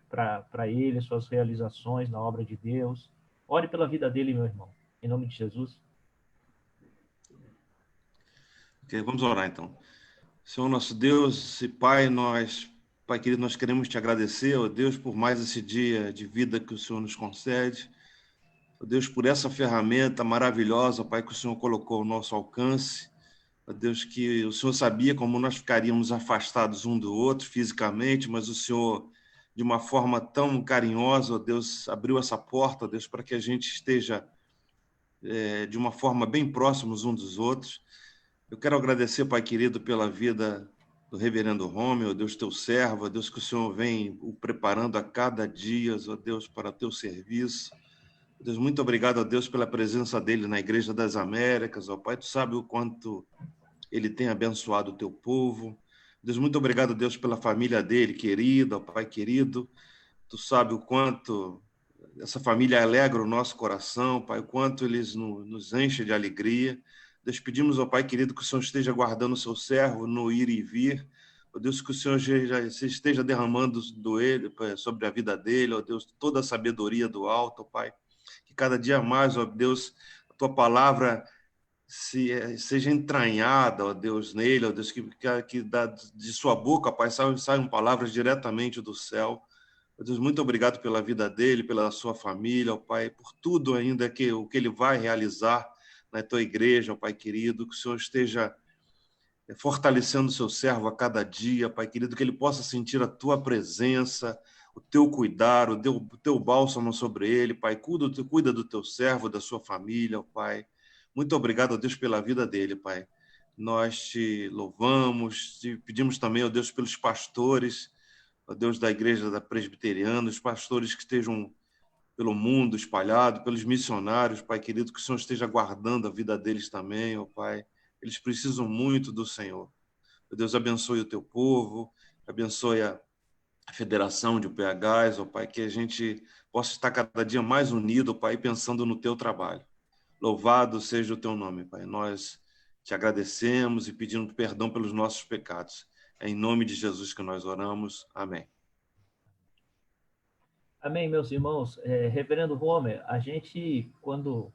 para ele, as suas realizações na obra de Deus. Ore pela vida dele, meu irmão, em nome de Jesus. Ok, vamos orar então. Senhor nosso Deus e Pai, Pai querido, nós queremos te agradecer, ó Deus, por mais esse dia de vida que o Senhor nos concede. Ó Deus, por essa ferramenta maravilhosa, Pai, que o Senhor colocou ao nosso alcance. Ó Deus, que o Senhor sabia como nós ficaríamos afastados um do outro fisicamente, mas o Senhor, de uma forma tão carinhosa, ó Deus, abriu essa porta, ó Deus, para que a gente esteja de uma forma bem próximos uns dos outros. Eu quero agradecer, Pai querido, pela vida do reverendo Romeu, ó Deus, teu servo, ó Deus, que o Senhor vem o preparando a cada dia, ó Deus, para o teu serviço. Deus, muito obrigado, ó Deus, pela presença dele na Igreja das Américas, ó Pai, tu sabe o quanto ele tem abençoado o teu povo. Deus, muito obrigado, Deus, pela família dele, querida, ó Pai querido, tu sabe o quanto essa família alegra o nosso coração, Pai, o quanto eles nos enchem de alegria. Deus, pedimos ao Pai querido que o Senhor esteja guardando o seu servo no ir e vir. Ó Deus, que o Senhor esteja derramando sobre a vida dele, ó Deus, toda a sabedoria do alto, ó Pai. Que cada dia mais, ó Deus, a tua palavra seja entranhada, ó Deus, nele, ó Deus, que de sua boca, Pai, saiam palavras diretamente do céu. Ó Deus, muito obrigado pela vida dele, pela sua família, ó Pai, por tudo ainda o que ele vai realizar na tua igreja, ó Pai querido, que o Senhor esteja fortalecendo o seu servo a cada dia, Pai querido, que ele possa sentir a tua presença, o teu cuidar, o teu bálsamo sobre ele, Pai, cuida do teu servo, da sua família, ó Pai. Muito obrigado, ó Deus, pela vida dele, Pai. Nós te louvamos, te pedimos também, ó Deus, pelos pastores, ó Deus, da igreja da presbiteriana, os pastores que estejam pelo mundo espalhado, pelos missionários, Pai querido, que o Senhor esteja guardando a vida deles também, ó Pai. Eles precisam muito do Senhor. Ó Deus, abençoe o teu povo, abençoe a federação de UPHs, ó Pai, que a gente possa estar cada dia mais unido, ó Pai, pensando no teu trabalho. Louvado seja o teu nome, Pai. Nós te agradecemos e pedimos perdão pelos nossos pecados. É em nome de Jesus que nós oramos. Amém. Amém, meus irmãos. Reverendo Homer, a gente, quando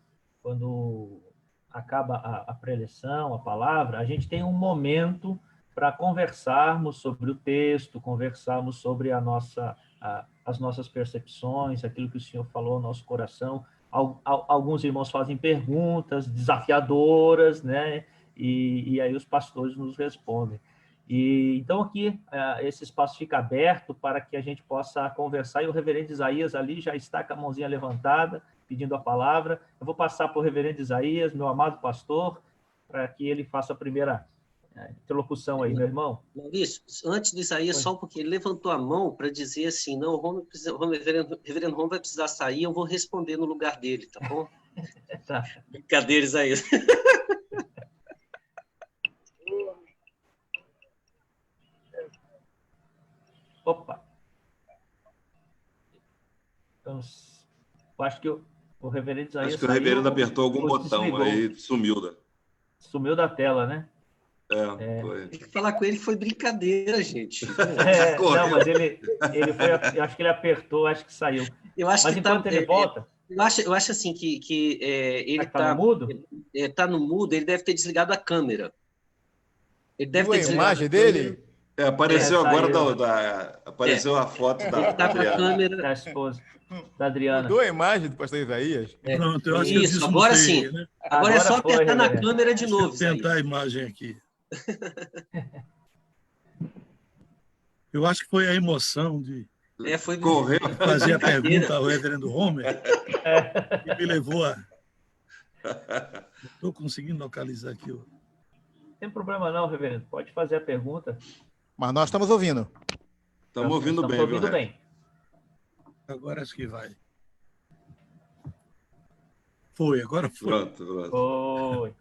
acaba a preleção, a palavra, a gente tem um momento para conversarmos sobre o texto, conversarmos sobre as nossas percepções, aquilo que o Senhor falou ao nosso coração. Alguns irmãos fazem perguntas desafiadoras, né? E aí os pastores nos respondem. Então, aqui, esse espaço fica aberto para que a gente possa conversar, e o reverendo Isaías ali já está com a mãozinha levantada, pedindo a palavra. Eu vou passar para o reverendo Isaías, meu amado pastor, para que ele faça a primeira interlocução aí, meu irmão. Maurício, antes do Isaías, só porque ele levantou a mão para dizer assim, não, o reverendo Romo vai precisar sair, eu vou responder no lugar dele, tá bom? Tá. Brincadeira, Isaías. Opa! Então, eu acho que o reverendo Isaías Acho que o reverendo apertou algum botão desligou. aí, sumiu. Sumiu da tela, né? Foi. Tem que falar com ele que foi brincadeira, gente. Não, mas ele foi, acho que ele apertou, acho que saiu. Eu acho mas que enquanto ele volta... Eu acho assim que ele tá no mudo? Tá no mudo, ele deve ter desligado a câmera. Ele deve ter desligado a imagem dele? Apareceu agora apareceu a foto da ele tá com a câmera da esposa, da Adriana. Mudou a imagem do pastor Isaías? Pronto, eu acho que eu Isso, agora sim. né? Agora é só apertar na reverendo. câmera de novo. Deixa eu tentar a imagem aqui. Eu acho que foi a emoção de Foi fazer a pergunta ao reverendo Homer que me levou a... Estou conseguindo localizar aqui. Não tem problema não, reverendo. Pode fazer a pergunta. Mas nós estamos ouvindo. Estamos ouvindo bem, ouvindo viu, bem. Agora acho que vai. Foi, agora foi. Pronto. Foi.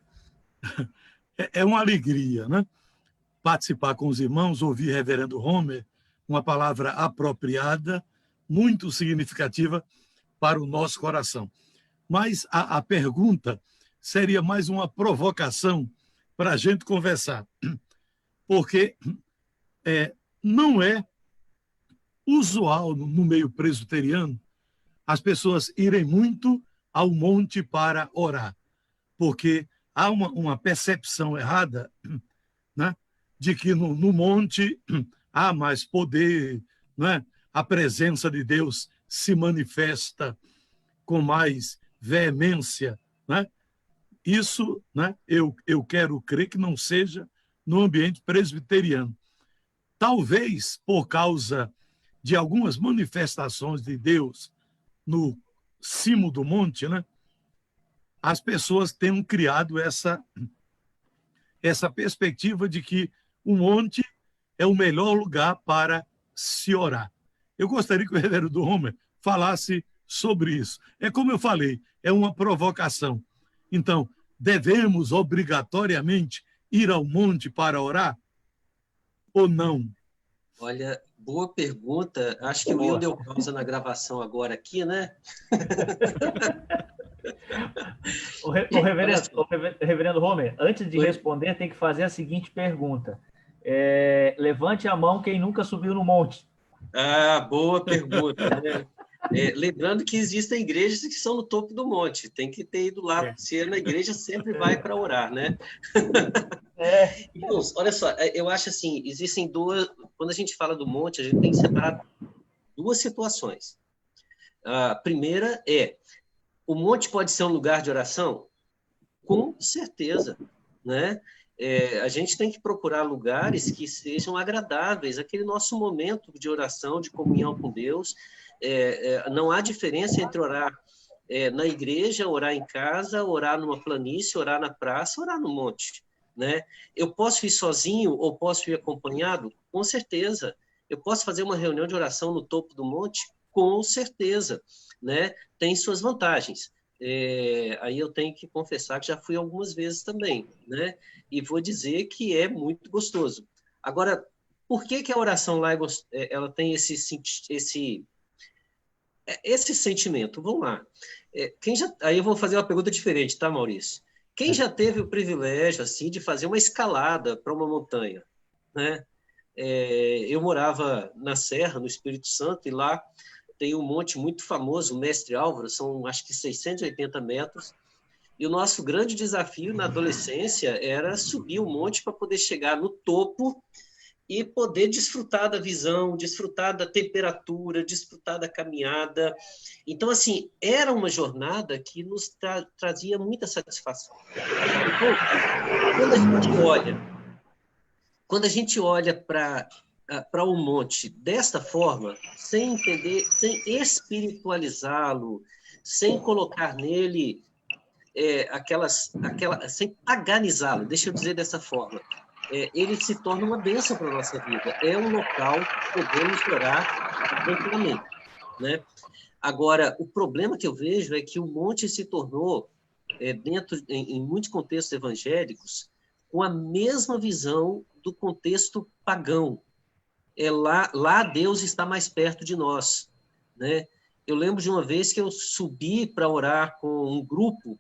É uma alegria, né? Participar com os irmãos, ouvir reverendo Homer, uma palavra apropriada, muito significativa para o nosso coração. Mas a pergunta seria mais uma provocação para a gente conversar, porque não é usual no meio presbiteriano as pessoas irem muito ao monte para orar, porque há uma percepção errada né? De que no monte há mais poder, né? A presença de Deus se manifesta com mais veemência, né? Isso, né? Eu quero crer que não seja no ambiente presbiteriano. Talvez por causa de algumas manifestações de Deus no cimo do monte, né? As pessoas tenham criado essa perspectiva de que o monte é o melhor lugar para se orar. Eu gostaria que o reverendo Homer falasse sobre isso. É como eu falei, é uma provocação. Então, devemos obrigatoriamente ir ao monte para orar ou não? Olha, boa pergunta. Acho que o Will deu pausa na gravação agora aqui, né? O reverendo Homer, antes de responder, tem que fazer a seguinte pergunta. Levante a mão quem nunca subiu no monte. Ah, boa pergunta, né? Lembrando que existem igrejas que são no topo do monte, tem que ter ido lá, se é na igreja, sempre vai para orar, né? Irmãos, olha só, eu acho assim, existem duas, quando a gente fala do monte, a gente tem que separar duas situações. A primeira o monte pode ser um lugar de oração? Com certeza, né? A gente tem que procurar lugares que sejam agradáveis, aquele nosso momento de oração, de comunhão com Deus. Não há diferença entre orar na igreja, orar em casa, orar numa planície, orar na praça, orar no monte, né? Eu posso ir sozinho ou posso ir acompanhado? Com certeza. Eu posso fazer uma reunião de oração no topo do monte? Com certeza, né? Tem suas vantagens. Aí eu tenho que confessar que já fui algumas vezes também, né? E vou dizer que é muito gostoso. Agora, por que a oração lá ela tem esse sentimento? Vamos lá. Aí eu vou fazer uma pergunta diferente, tá, Maurício? Quem já teve o privilégio assim de fazer uma escalada para uma montanha, né? Eu morava na Serra, no Espírito Santo, e lá tem um monte muito famoso, o Mestre Álvaro, são acho que 680 metros, e o nosso grande desafio na adolescência era subir o monte para poder chegar no topo e poder desfrutar da visão, desfrutar da temperatura, desfrutar da caminhada. Então, assim, era uma jornada que nos trazia muita satisfação. Então, quando a gente olha para o monte desta forma, sem entender, sem espiritualizá-lo, sem colocar nele sem paganizá-lo, deixa eu dizer dessa forma, ele se torna uma bênção para a nossa vida. É um local que podemos orar tranquilamente, né? Agora, o problema que eu vejo é que o monte se tornou, em muitos contextos evangélicos, com a mesma visão do contexto pagão. Lá Deus está mais perto de nós, né? Eu lembro de uma vez que eu subi para orar com um grupo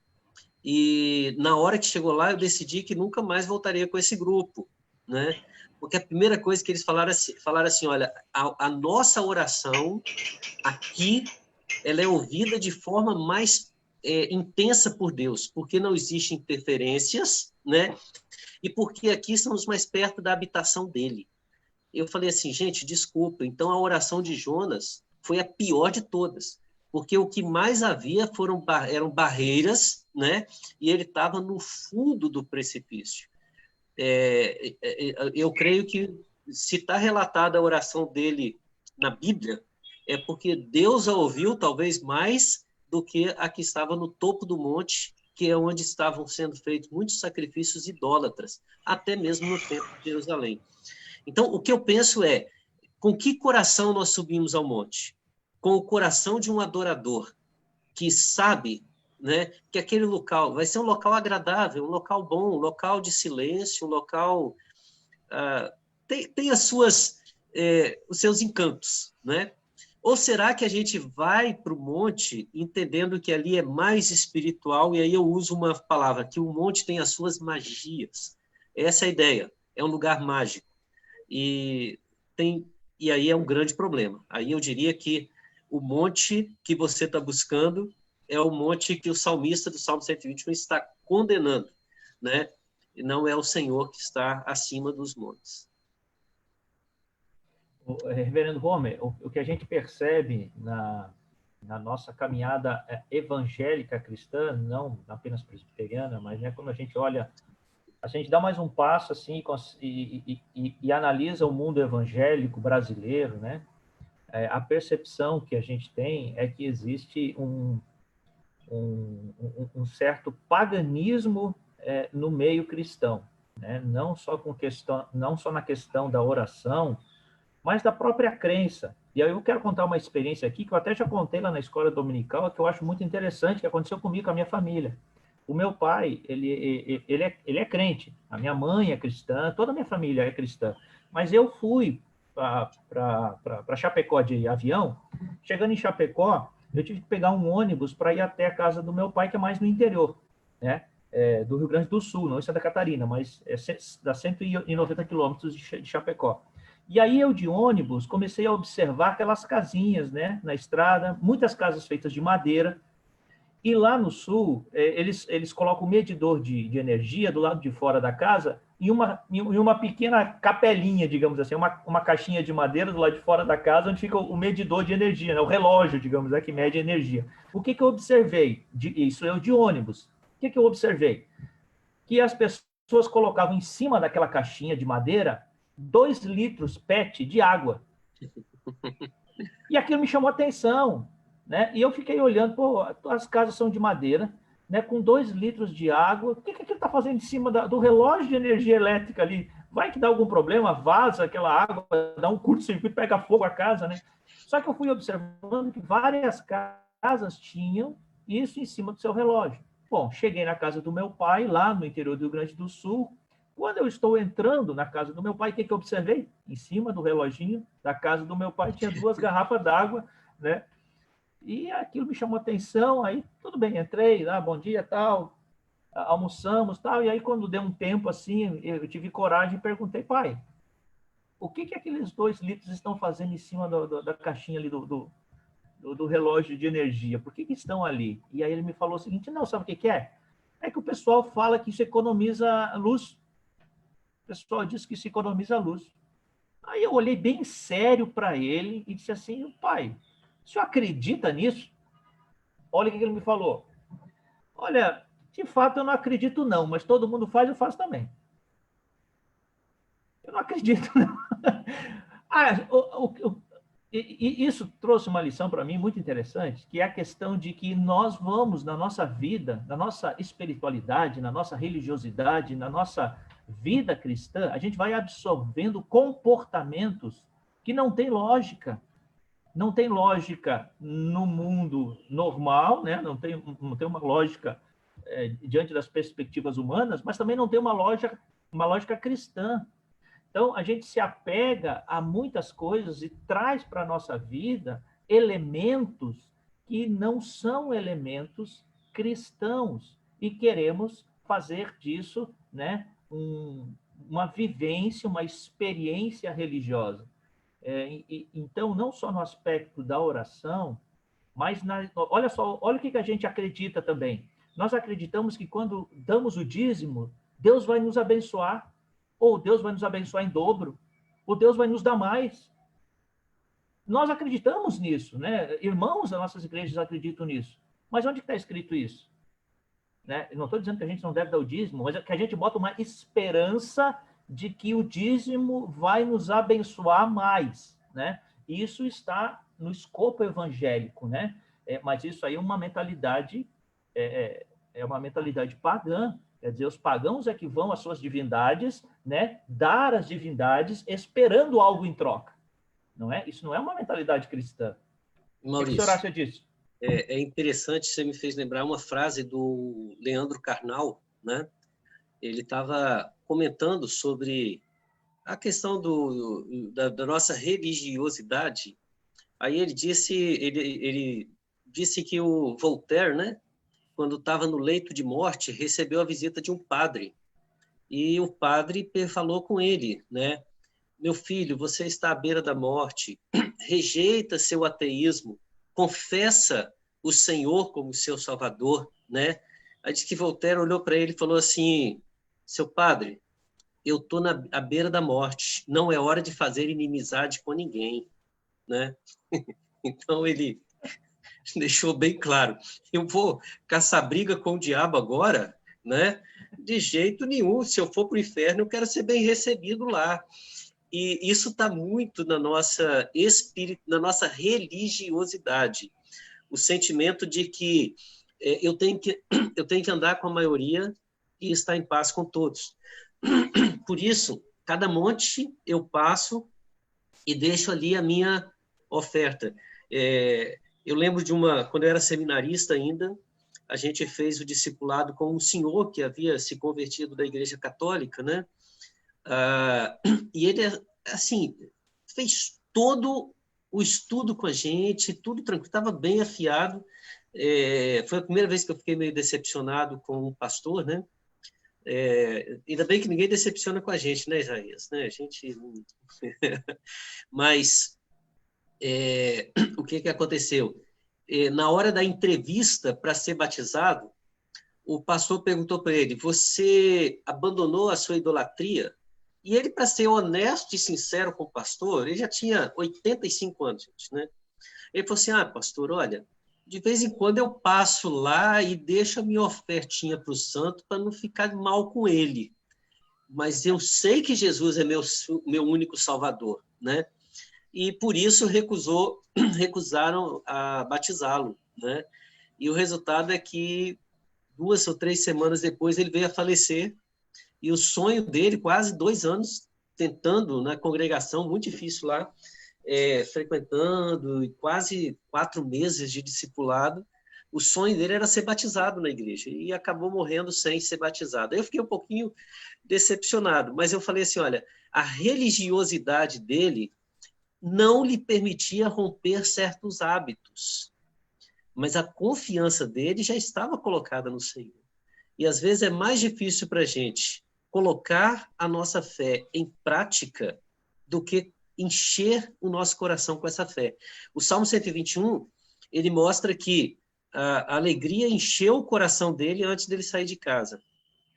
e na hora que chegou lá eu decidi que nunca mais voltaria com esse grupo, né? Porque a primeira coisa que eles falaram assim, olha, a nossa oração aqui ela é ouvida de forma mais intensa por Deus, porque não existem interferências, né? E porque aqui estamos mais perto da habitação dele. Eu falei assim, gente, desculpa, então a oração de Jonas foi a pior de todas, porque o que mais havia eram barreiras, né? E ele estava no fundo do precipício. Eu creio que se está relatada a oração dele na Bíblia, é porque Deus a ouviu talvez mais do que a que estava no topo do monte, que é onde estavam sendo feitos muitos sacrifícios idólatras, até mesmo no templo de Jerusalém. Então, o que eu penso é, com que coração nós subimos ao monte? Com o coração de um adorador, que sabe, né, que aquele local vai ser um local agradável, um local bom, um local de silêncio, um local... tem os seus encantos, né? Ou será que a gente vai para o monte entendendo que ali é mais espiritual, e aí eu uso uma palavra, que o monte tem as suas magias. Essa é a ideia, é um lugar mágico. E aí é um grande problema. Aí eu diria que o monte que você está buscando é o monte que o salmista do Salmo 121 está condenando, né? e não é o Senhor que está acima dos montes. Reverendo Homer, o que a gente percebe na nossa caminhada evangélica cristã, não apenas presbiteriana, mas quando a gente olha, a gente dá mais um passo assim e analisa o mundo evangélico brasileiro, né? A percepção que a gente tem é que existe um certo paganismo no meio cristão, né? Não só na questão da oração, mas da própria crença. E aí eu quero contar uma experiência aqui, que eu até já contei lá na escola dominical, que eu acho muito interessante, que aconteceu comigo, com a minha família. O meu pai, ele é crente, a minha mãe é cristã, toda a minha família é cristã. Mas eu fui para Chapecó de avião. Chegando em Chapecó, eu tive que pegar um ônibus para ir até a casa do meu pai, que é mais no interior, né? Do Rio Grande do Sul, não em Santa Catarina, mas dá 190 quilômetros de Chapecó. E aí eu, de ônibus, comecei a observar aquelas casinhas, né, na estrada, muitas casas feitas de madeira. E lá no sul, eles colocam o medidor de energia do lado de fora da casa em uma pequena capelinha, digamos assim, uma caixinha de madeira do lado de fora da casa, onde fica o medidor de energia, né, o relógio, digamos, que mede a energia. O que eu observei? Isso eu de ônibus. O que eu observei? Que as pessoas colocavam em cima daquela caixinha de madeira 2 litros PET de água. E aquilo me chamou a atenção, né? E eu fiquei olhando, pô, as casas são de madeira, né? Com 2 litros de água, o que aquilo está fazendo em cima do relógio de energia elétrica ali? Vai que dá algum problema, vaza aquela água, dá um curto-circuito, pega fogo a casa, né? Só que eu fui observando que várias casas tinham isso em cima do seu relógio. Bom, cheguei na casa do meu pai, lá no interior do Rio Grande do Sul. Quando eu estou entrando na casa do meu pai, o que eu observei? Em cima do reloginho da casa do meu pai tinha 2 garrafas d'água, né? E aquilo me chamou a atenção, aí tudo bem, entrei lá, bom dia, tal, almoçamos, tal, e aí quando deu um tempo assim, eu tive coragem e perguntei, pai, o que aqueles 2 litros estão fazendo em cima da caixinha ali do relógio de energia? Por que estão ali? E aí ele me falou o seguinte, não, sabe o que é? É que o pessoal fala que isso economiza luz. O pessoal diz que se economiza luz. Aí eu olhei bem sério para ele e disse assim, pai, o senhor acredita nisso? Olha o que ele me falou. Olha, de fato eu não acredito não, mas todo mundo faz, eu faço também. Eu não acredito não. E isso trouxe uma lição para mim muito interessante, que é a questão de que nós vamos, na nossa vida, na nossa espiritualidade, na nossa religiosidade, na nossa vida cristã, a gente vai absorvendo comportamentos que não têm lógica. Não tem lógica no mundo normal, né? Não tem uma lógica diante das perspectivas humanas, mas também não tem uma lógica cristã. Então, a gente se apega a muitas coisas e traz para a nossa vida elementos que não são elementos cristãos e queremos fazer disso, né, uma vivência, uma experiência religiosa. Então, não só no aspecto da oração, mas olha só, olha o que a gente acredita também. Nós acreditamos que quando damos o dízimo, Deus vai nos abençoar, ou Deus vai nos abençoar em dobro, ou Deus vai nos dar mais. Nós acreditamos nisso, né? Irmãos das nossas igrejas acreditam nisso. Mas onde está escrito isso? Né? Eu não estou dizendo que a gente não deve dar o dízimo, mas é que a gente bota uma esperança de que o dízimo vai nos abençoar mais, né? Isso está no escopo evangélico, né? Mas isso aí é uma mentalidade, é uma mentalidade pagã. Quer dizer, os pagãos é que vão às suas divindades, né, dar às divindades esperando algo em troca. Não é? Isso não é uma mentalidade cristã. Maurício, o que o senhor acha disso? É interessante, você me fez lembrar uma frase do Leandro Carnal, né? Ele estava comentando sobre a questão da nossa religiosidade. Aí ele disse que o Voltaire, né, quando estava no leito de morte, recebeu a visita de um padre. E o padre falou com ele, né? Meu filho, você está à beira da morte, rejeita seu ateísmo, confessa o Senhor como seu Salvador, né? Aí diz que Voltaire olhou para ele e falou assim, seu padre, eu estou à beira da morte, não é hora de fazer inimizade com ninguém, né? Então ele deixou bem claro, eu vou caçar briga com o diabo agora, né? De jeito nenhum, se eu for para o inferno, eu quero ser bem recebido lá. E isso está muito na nossa na nossa religiosidade, o sentimento de que eu tenho que andar com a maioria e estar em paz com todos. Por isso, cada monte eu passo e deixo ali a minha oferta. Eu lembro quando eu era seminarista ainda, a gente fez o discipulado com um senhor que havia se convertido da Igreja Católica, né? E ele, assim, fez todo o estudo com a gente, tudo tranquilo, estava bem afiado. Foi a primeira vez que eu fiquei meio decepcionado com um pastor, né? Ainda bem que ninguém decepciona com a gente, né, Isaías? Né? A gente... Mas o que aconteceu? Na hora da entrevista para ser batizado, o pastor perguntou para ele, você abandonou a sua idolatria? E ele, para ser honesto e sincero com o pastor, ele já tinha 85 anos, gente, né? Ele falou assim, pastor, olha, de vez em quando eu passo lá e deixo a minha ofertinha para o santo para não ficar mal com ele. Mas eu sei que Jesus é meu único salvador, né? E por isso recusaram a batizá-lo, né? E o resultado é que 2 ou 3 semanas depois ele veio a falecer, e o sonho dele, quase 2 anos, tentando na congregação, muito difícil lá, frequentando, e quase 4 meses de discipulado, o sonho dele era ser batizado na igreja, e acabou morrendo sem ser batizado. Aí eu fiquei um pouquinho decepcionado, mas eu falei assim, olha, a religiosidade dele não lhe permitia romper certos hábitos, mas a confiança dele já estava colocada no Senhor. E às vezes é mais difícil para a gente colocar a nossa fé em prática do que encher o nosso coração com essa fé. O Salmo 121, ele mostra que a alegria encheu o coração dele antes dele sair de casa,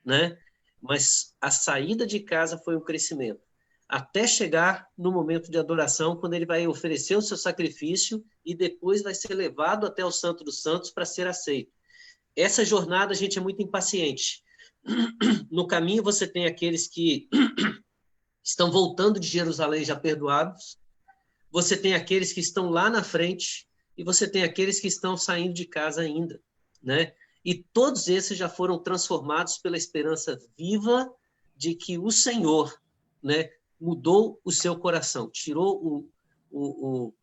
né? Mas a saída de casa foi um crescimento, até chegar no momento de adoração, quando ele vai oferecer o seu sacrifício e depois vai ser levado até o Santo dos Santos para ser aceito. Essa jornada a gente é muito impaciente. No caminho você tem aqueles que estão voltando de Jerusalém já perdoados, você tem aqueles que estão lá na frente e você tem aqueles que estão saindo de casa ainda, né? E todos esses já foram transformados pela esperança viva de que o Senhor, né, mudou o seu coração, tirou como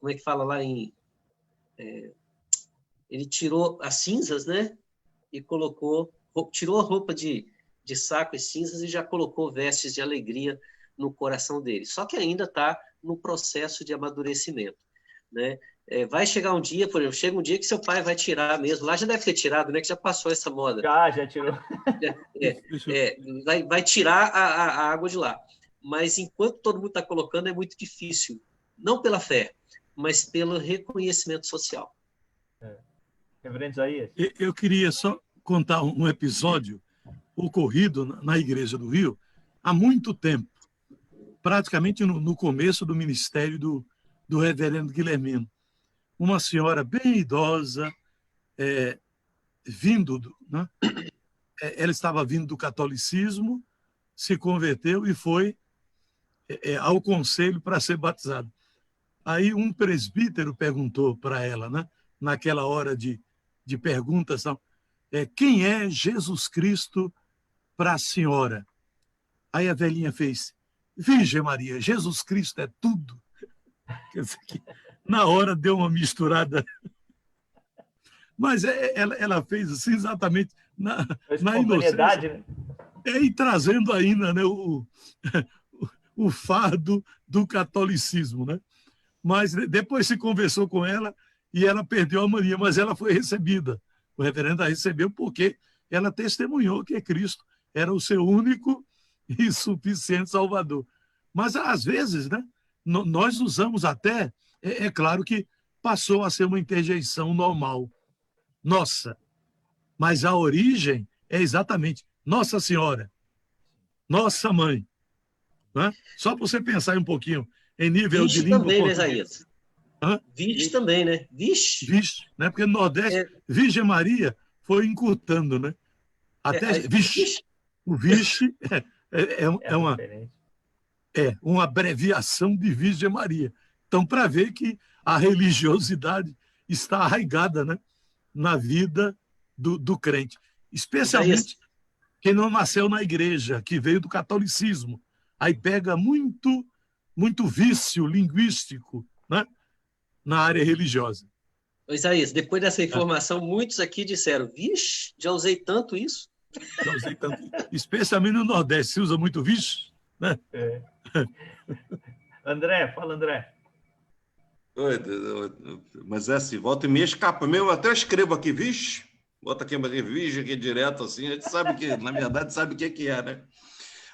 é que fala lá em... ele tirou as cinzas, né? E tirou a roupa de saco e cinzas e já colocou vestes de alegria no coração dele. Só que ainda está no processo de amadurecimento, né? Vai chegar um dia, por exemplo, chega um dia que seu pai vai tirar mesmo. Lá já deve ter tirado, né? Que já passou essa moda. Já tirou. Vai tirar a água de lá. Mas enquanto todo mundo está colocando, é muito difícil. Não pela fé, mas pelo reconhecimento social. Reverendo Isaías. Eu queria só contar um episódio ocorrido na Igreja do Rio há muito tempo, praticamente no começo do ministério do reverendo Guilhermino. Uma senhora bem idosa, né? Ela estava vindo do catolicismo, se converteu e foi ao conselho para ser batizada. Aí um presbítero perguntou para ela, né? Naquela hora de perguntas, quem é Jesus Cristo para a senhora? Aí a velhinha fez, Virgem Maria, Jesus Cristo é tudo. Quer dizer que na hora deu uma misturada. Mas ela fez assim exatamente na inocência. Né? E trazendo ainda, né, o fardo do catolicismo, né? Mas depois se conversou com ela e ela perdeu a mania, mas ela foi recebida. O reverendo a recebeu porque ela testemunhou que Cristo era o seu único e suficiente Salvador. Mas, às vezes, né, nós usamos até, é claro que passou a ser uma interjeição normal, nossa, mas a origem é exatamente Nossa Senhora, Nossa Mãe. Né? Só para você pensar aí um pouquinho em nível de Vixe língua também, né, portuguesa. Isaías? Hã? Vixe também, né? Vixe. Vixe, né? Porque no Nordeste, Virgem Maria foi encurtando, né? Até vixe. O vixe é uma abreviação de Virgem Maria. Então, para ver que a religiosidade está arraigada, né, na vida do crente. Especialmente quem não nasceu na igreja, que veio do catolicismo. Aí pega muito vício linguístico, né, na área religiosa. Isaías, depois dessa informação, muitos aqui disseram, vixe, já usei tanto isso. Já usei tanto. Especialmente no Nordeste, se usa muito vixe, né? André, fala, André. Oi, mas é assim, volta e meia escapa mesmo, eu até escrevo aqui, vixe, bota aqui, vixe, aqui direto, assim, a gente sabe que, na verdade, sabe o que é, né?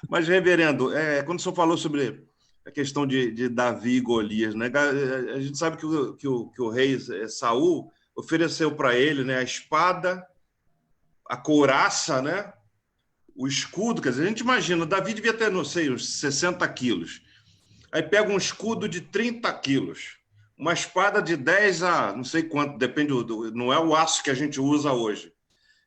Mas, reverendo, quando o senhor falou sobre a questão de Davi e Golias, né? A gente sabe que o rei Saul ofereceu para ele, né, a espada, a couraça, né, o escudo, quer dizer, a gente imagina, Davi devia ter, não sei, uns 60 quilos. Aí pega um escudo de 30 quilos, uma espada de 10 a não sei quanto, depende, não é o aço que a gente usa hoje.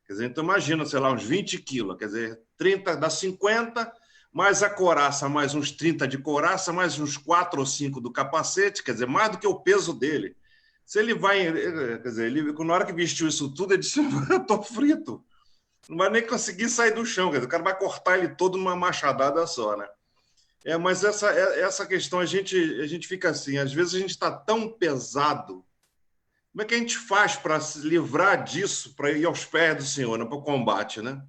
Quer dizer, então imagina, sei lá, uns 20 quilos, quer dizer, 30 dá 50, mais a couraça, mais uns 30 de couraça, mais uns 4 ou 5 do capacete, quer dizer, mais do que o peso dele. Se ele vai, quer dizer, na hora que vestiu isso tudo, ele disse, eu estou frito. Não vai nem conseguir sair do chão, quer dizer, o cara vai cortar ele todo numa machadada só, né? Mas essa questão, a gente fica assim, às vezes a gente está tão pesado. Como é que a gente faz para se livrar disso, para ir aos pés do Senhor, né, para o combate, né?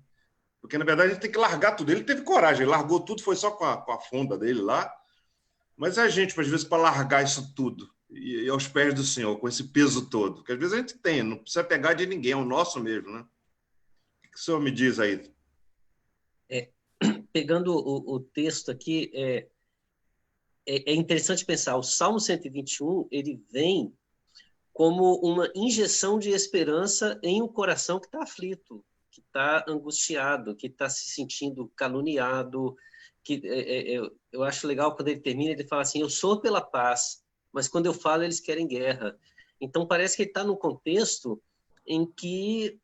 Porque, na verdade, a gente tem que largar tudo. Ele teve coragem, ele largou tudo, foi só com a funda dele lá. Mas a gente, às vezes, para largar isso tudo e ir aos pés do Senhor, com esse peso todo, que às vezes a gente tem, não precisa pegar de ninguém, é o nosso mesmo, né? O que o senhor me diz aí? Pegando o texto aqui, é interessante pensar, o Salmo 121, ele vem como uma injeção de esperança em um coração que está aflito, que está angustiado, que está se sentindo caluniado. Eu acho legal quando ele termina, ele fala assim, eu sou pela paz, mas quando eu falo, eles querem guerra. Então, parece que ele está num contexto em que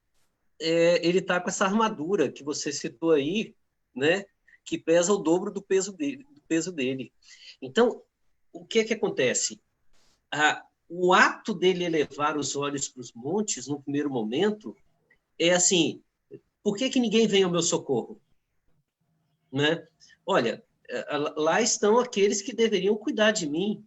ele está com essa armadura que você citou aí, né, que pesa o dobro do peso dele. Então, o que acontece? O ato dele elevar os olhos para os montes, no primeiro momento, é assim, por que ninguém vem ao meu socorro? Né? Olha, lá estão aqueles que deveriam cuidar de mim.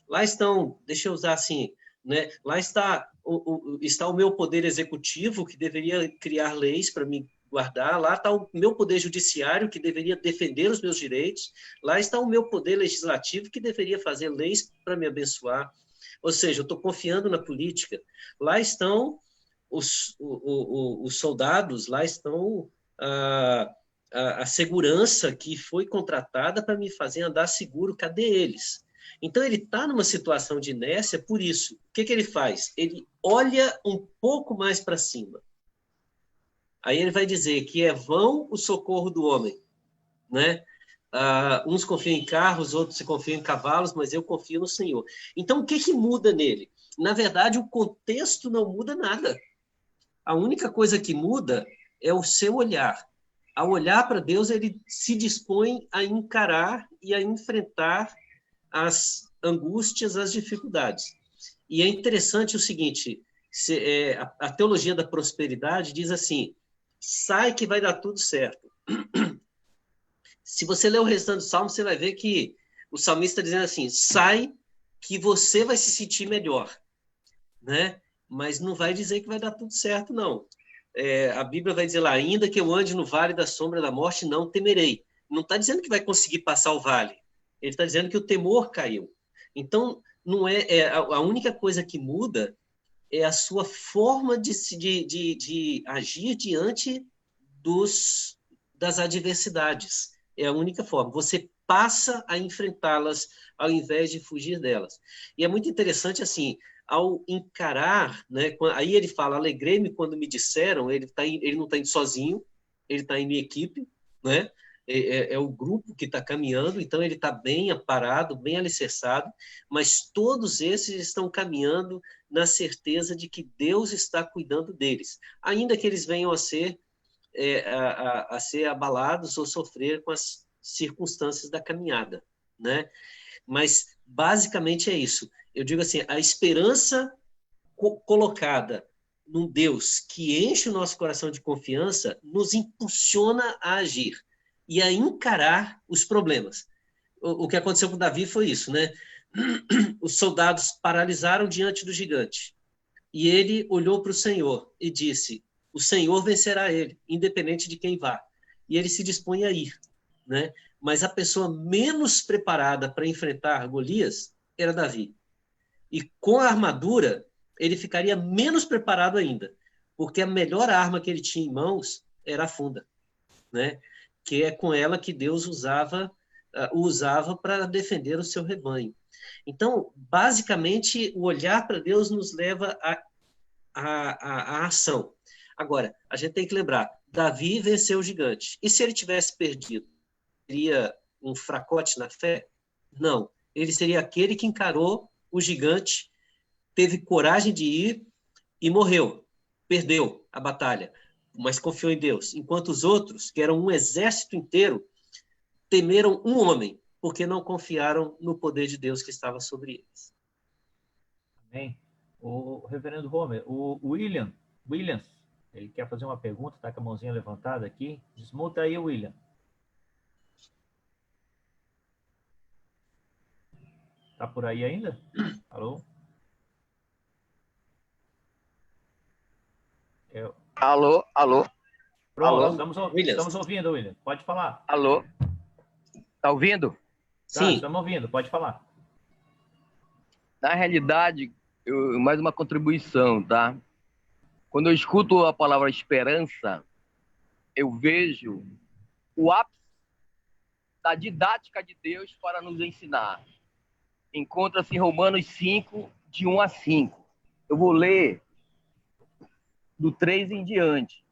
Lá estão, deixa eu usar assim, né? Lá está o meu poder executivo, que deveria criar leis para me guardar. Lá está o meu poder judiciário, que deveria defender os meus direitos. Lá está o meu poder legislativo, que deveria fazer leis para me abençoar. Ou seja, eu estou confiando na política. Lá estão os soldados, lá estão a segurança que foi contratada para me fazer andar seguro. Cadê eles? Então, ele está numa situação de inércia por isso. O que ele faz? Ele olha um pouco mais para cima. Aí ele vai dizer que é vão o socorro do homem, né? Uns confiam em carros, outros confiam em cavalos, mas eu confio no Senhor. Então, o que muda nele? Na verdade, o contexto não muda nada. A única coisa que muda é o seu olhar. Ao olhar para Deus, ele se dispõe a encarar e a enfrentar as angústias, as dificuldades. E é interessante o seguinte, a teologia da prosperidade diz assim, sai que vai dar tudo certo. Se você ler o restante do Salmo, você vai ver que o salmista está dizendo assim, sai que você vai se sentir melhor, né? Mas não vai dizer que vai dar tudo certo, não. A Bíblia vai dizer lá, ainda que eu ande no vale da sombra da morte, não temerei. Não está dizendo que vai conseguir passar o vale. Ele está dizendo que o temor caiu. Então, não a única coisa que muda é a sua forma de agir diante das adversidades. É a única forma. Você passa a enfrentá-las ao invés de fugir delas. E é muito interessante, assim, ao encarar, né? Aí ele fala, alegrei-me quando me disseram, ele não está indo sozinho, ele está em equipe, né? É o grupo que está caminhando, então ele está bem aparado, bem alicerçado, mas todos esses estão caminhando na certeza de que Deus está cuidando deles, ainda que eles venham a ser abalados ou sofrer com as circunstâncias da caminhada, né? Mas basicamente é isso. Eu digo assim, a esperança colocada num Deus que enche o nosso coração de confiança nos impulsiona a agir e a encarar os problemas. O que aconteceu com Davi foi isso, né? Os soldados paralisaram diante do gigante e ele olhou para o Senhor e disse: o Senhor vencerá ele, independente de quem vá. E ele se dispõe a ir, né? Mas a pessoa menos preparada para enfrentar Golias era Davi. E com a armadura, ele ficaria menos preparado ainda, porque a melhor arma que ele tinha em mãos era a funda, né? Que é com ela que Deus usava para defender o seu rebanho. Então, basicamente, o olhar para Deus nos leva à ação. Agora, a gente tem que lembrar, Davi venceu o gigante. E se ele tivesse perdido, seria um fracote na fé? Não. Ele seria aquele que encarou o gigante, teve coragem de ir e morreu. Perdeu a batalha, mas confiou em Deus. Enquanto os outros, que eram um exército inteiro, temeram um homem, porque não confiaram no poder de Deus que estava sobre eles. Amém. O reverendo Homer, o Williams, ele quer fazer uma pergunta, está com a mãozinha levantada aqui. Desmuta aí, William. Está por aí ainda? Alô? Alô. Pronto, Alô? estamos ouvindo, William. Pode falar. Alô? Tá ouvindo? Tá, Sim. estamos ouvindo, pode falar. Na realidade, mais uma contribuição, tá? Quando eu escuto a palavra esperança, eu vejo o ápice da didática de Deus para nos ensinar. Encontra-se em Romanos 5, de 1 a 5. Eu vou ler do 3 em diante.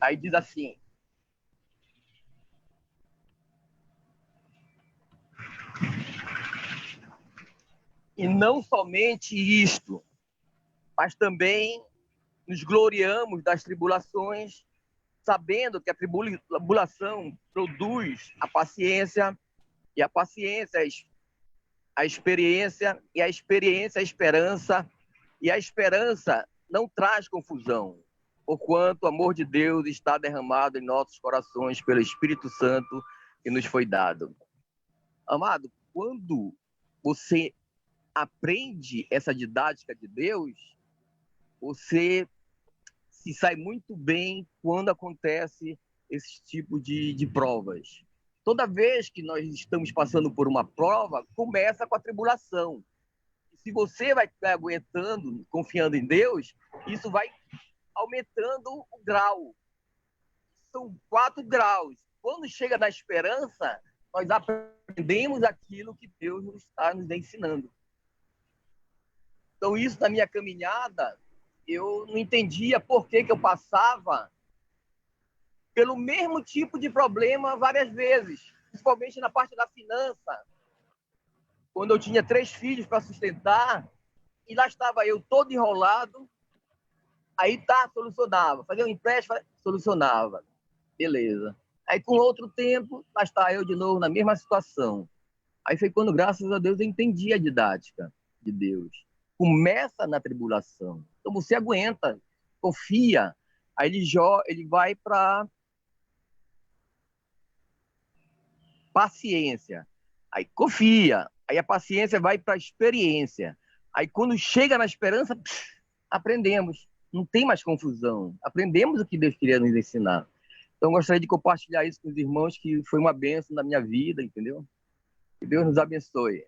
Aí diz assim: e não somente isto, mas também nos gloriamos das tribulações, sabendo que a tribulação produz a paciência, e a paciência a experiência, e a experiência a esperança, e a esperança não traz confusão, porquanto o amor de Deus está derramado em nossos corações pelo Espírito Santo que nos foi dado. Amado, quando você aprende essa didática de Deus, você se sai muito bem quando acontece esse tipo de provas. Toda vez que nós estamos passando por uma prova, começa com a tribulação. E se você vai aguentando, confiando em Deus, isso vai aumentando o grau. São 4 graus. Quando chega na esperança, nós aprendemos aquilo que Deus está nos ensinando. Então, isso na minha caminhada, eu não entendia por que eu passava pelo mesmo tipo de problema várias vezes, principalmente na parte da finança. Quando eu tinha 3 filhos para sustentar, e lá estava eu todo enrolado, aí solucionava. Fazia um empréstimo, solucionava. Beleza. Aí, com outro tempo, lá está eu de novo na mesma situação. Aí foi quando, graças a Deus, eu entendi a didática de Deus. Começa na tribulação. Então, você aguenta, confia. Aí ele vai para paciência. Aí confia. Aí a paciência vai para a experiência. Aí, quando chega na esperança, aprendemos. Não tem mais confusão. Aprendemos o que Deus queria nos ensinar. Então, eu gostaria de compartilhar isso com os irmãos, que foi uma bênção na minha vida, entendeu? Que Deus nos abençoe.